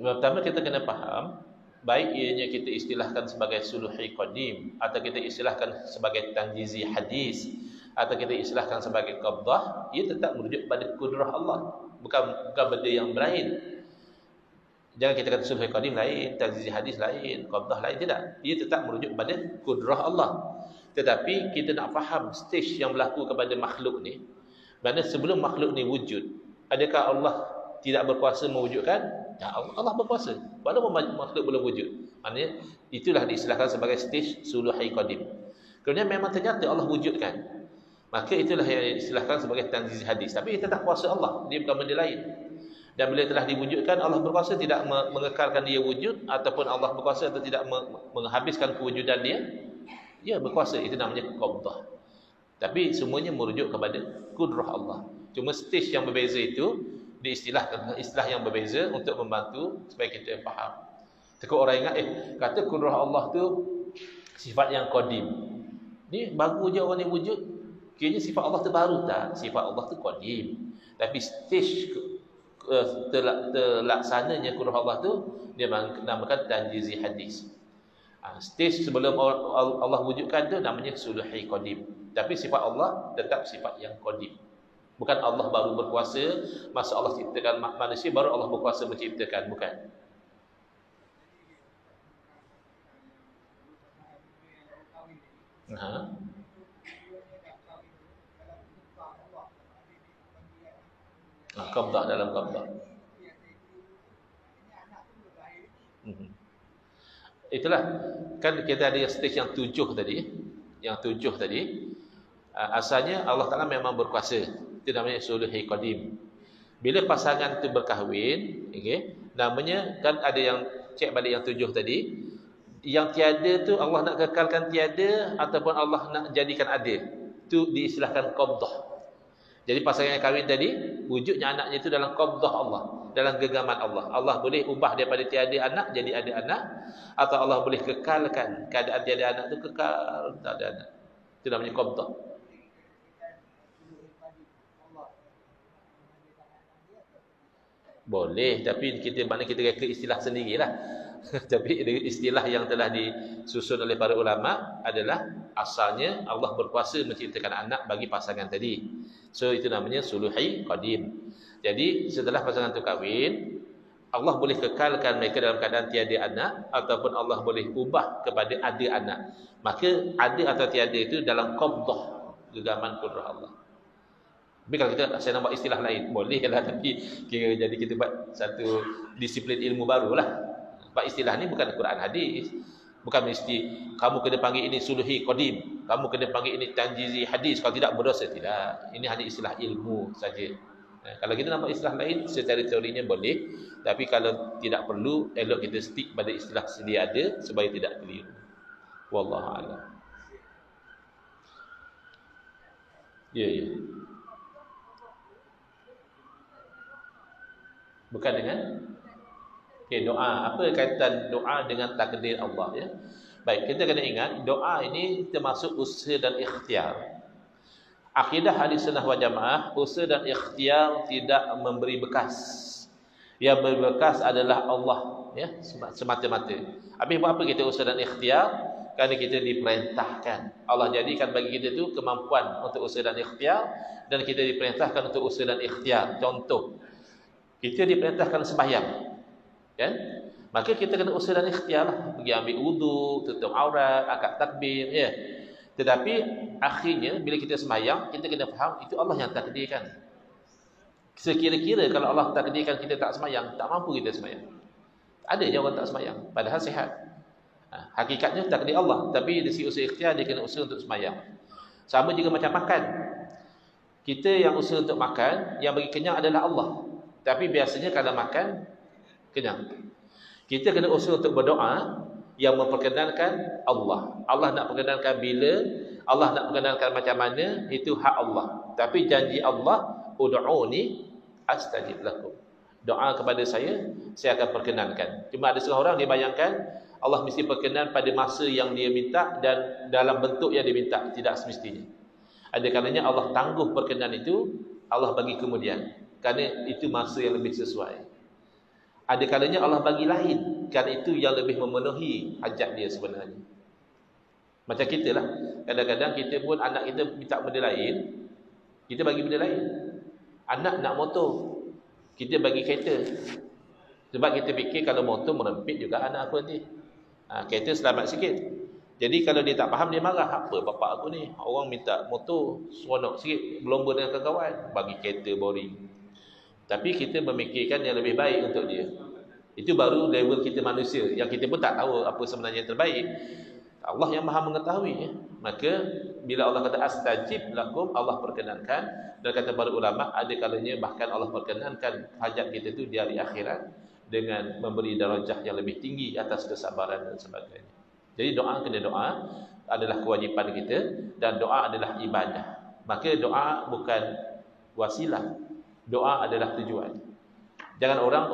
Pertama kita kena faham, baik ianya kita istilahkan sebagai suluhi qadim, atau kita istilahkan sebagai tanjizi hadis, atau kita istilahkan sebagai qabdah, ia tetap merujuk pada kudrah Allah, bukan benda yang lain. Jangan kita kata suluhi qadim lain, tanjizi hadis lain, qabdah lain, tidak. Ia tetap merujuk pada kudrah Allah. Tetapi kita nak faham stage yang berlaku kepada makhluk ni. Kerana sebelum makhluk ni wujud, adakah Allah tidak berkuasa mewujudkan? Ya, Allah berkuasa walaupun makhluk belum wujud. Maknanya itulah diistilahkan sebagai stage suluhi qadim. Kerana memang ternyata Allah wujudkan, maka itulah yang diistilahkan sebagai tanziz hadis. Tapi itu tak kuasa Allah, dia bukan benda lain. Dan bila telah diwujudkan, Allah berkuasa tidak mengekalkan dia wujud, ataupun Allah berkuasa atau tidak menghabiskan kewujudan dia. Dia berkuasa, itu namanya qabdah. Tapi semuanya merujuk kepada kudrah Allah. Cuma stage yang berbeza itu diistilahkan istilah yang berbeza untuk membantu supaya kita faham. Tekuk orang ingat kata kudrah Allah tu sifat yang qadim. Ni baru je orang ni wujud, kiranya sifat Allah tu baru tak? Sifat Allah tu qadim. Tapi stage terlaksananya kudrah Allah tu dia namakan tanjizi hadis. Stage sebelum Allah wujudkan tu namanya suluhi qadim. Tapi sifat Allah tetap sifat yang qadim. Bukan Allah baru berkuasa masa Allah ciptakan manusia baru Allah berkuasa menciptakan, bukan. Qabdah dalam qabdah. Itulah, kan kita ada stage yang 7 tadi. Yang 7 tadi, asalnya Allah Ta'ala memang berkuasa. Itu namanya sulhi qadim. Bila pasangan itu berkahwin, okay, namanya kan ada yang cek balik yang 7 tadi. Yang tiada tu Allah nak kekalkan tiada ataupun Allah nak jadikan adil. Itu diistilahkan qabdah. Jadi pasangan yang kahwin tadi, wujudnya anaknya itu dalam qabdah Allah, dalam genggaman Allah. Allah boleh ubah daripada tiada anak jadi ada anak, atau Allah boleh kekalkan keadaan tiada anak itu kekal tak ada anak. Itu namanya qabdah. Boleh, tapi kita reka istilah sendirilah. Tapi istilah yang telah disusun oleh para ulama adalah asalnya Allah berkuasa menciptakan anak bagi pasangan tadi. So itu namanya sulhi qadim. Jadi setelah pasangan itu kahwin, Allah boleh kekalkan mereka dalam keadaan tiada anak, ataupun Allah boleh ubah kepada ada anak. Maka ada atau tiada itu dalam qabdah, genggaman kudrah Allah. Tapi kalau saya nak buat istilah lain, boleh lah, tapi kira jadi kita buat satu disiplin ilmu barulah. Sebab istilah ni bukan Quran hadis. Bukan mesti kamu kena panggil ini sulhi qadim, kamu kena panggil ini tanjizi hadis, kalau tidak berdosa. Tidak. Ini hanya istilah ilmu saja. Kalau kita nak buat istilah lain, secara teorinya boleh. Tapi kalau tidak perlu, elok kita stick pada istilah sedia ada supaya tidak keliru. Wallahu a'lam. Ya. Bukan dengan doa. Apa kaitan doa dengan takdir Allah ya? Baik, kita kena ingat doa ini termasuk usaha dan ikhtiar. Akidah Ahlussunnah wal Jamaah, usaha dan ikhtiar tidak memberi bekas. Yang berbekas adalah Allah ya, semata-mata. Habis buat apa kita usaha dan ikhtiar? Kerana kita diperintahkan. Allah jadikan bagi kita tu kemampuan untuk usaha dan ikhtiar, dan kita diperintahkan untuk usaha dan ikhtiar. Contoh, kita diperintahkan sembahyang, kan? Maka kita kena usaha dan ikhtiar lah. Pergi ambil wudu, tutup aurat, akad takbir ya. Tetapi akhirnya bila kita sembahyang, kita kena faham itu Allah yang takdirkan. Sekira-kira kalau Allah takdirkan kita tak sembahyang, tak mampu kita sembahyang. Ada je orang tak sembahyang padahal sihat. Hakikatnya takdir Allah, tapi dari segi usaha ikhtiar dia kena usaha untuk sembahyang. Sama juga macam makan. Kita yang usaha untuk makan, yang bagi kenyang adalah Allah. Tapi biasanya kalau makan kenyang, kita kena usaha untuk berdoa yang memperkenankan Allah. Allah nak perkenankan bila, Allah nak perkenankan macam mana, itu hak Allah. Tapi janji Allah, ud'uni astajib lakum. Doa kepada saya akan perkenankan. Cuma ada setengah orang dia bayangkan Allah mesti perkenan pada masa yang dia minta dan dalam bentuk yang dia minta. Tidak semestinya. Ada kalanya Allah tangguh perkenan itu, Allah bagi kemudian, kerana itu masa yang lebih sesuai. Ada kalanya Allah bagi lain, kerana itu yang lebih memenuhi hajat dia sebenarnya. Macam kita lah, kadang-kadang kita pun anak kita minta benda lain, kita bagi benda lain. Anak nak motor, kita bagi kereta. Sebab kita fikir kalau motor merempit juga anak aku nanti. Kereta selamat sikit. Jadi kalau dia tak faham, dia marah. Apa bapak aku ni, orang minta motor seronok sikit, berlomba dengan kawan-kawan, bagi kereta boring. Tapi kita memikirkan yang lebih baik untuk dia. Itu baru level kita manusia, yang kita pun tak tahu apa sebenarnya yang terbaik. Allah yang maha mengetahui ya. Maka bila Allah kata astajib lakum, Allah perkenankan. Dan kata para ulama, ada kalanya bahkan Allah perkenankan hajat kita tu di hari akhirat dengan memberi darajah yang lebih tinggi atas kesabaran dan sebagainya. Jadi doa kena doa adalah kewajipan kita, dan doa adalah ibadah. Maka doa bukan wasilah, doa adalah tujuan. Jangan orang,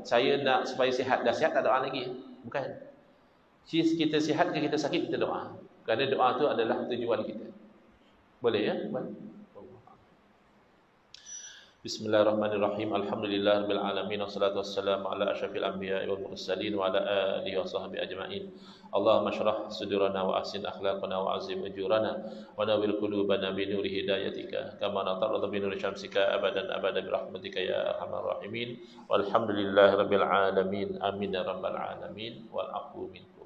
saya nak supaya sihat, dah sihat tak doa lagi. Bukan. Kita sihat ke kita sakit, kita doa. Kerana doa itu adalah tujuan kita. Boleh ya? Bismillahirrahmanirrahim. Alhamdulillahirabbil alamin, wassalatu wassalamu ala asyrafil anbiya'i wal mursalin wa ala alihi wa sahbihi ajma'in. Allahumma shrah sudurana wa ahsin akhlaqana wa azim ujurana wa nawwir qulubana bi nuri hidayatika kama natarra bi nuri syamsika abadan bi rahmatika ya arhamar rahimin. Walhamdulillahirabbil alamin. Amin ya rabbal alamin. Wal afu minkum.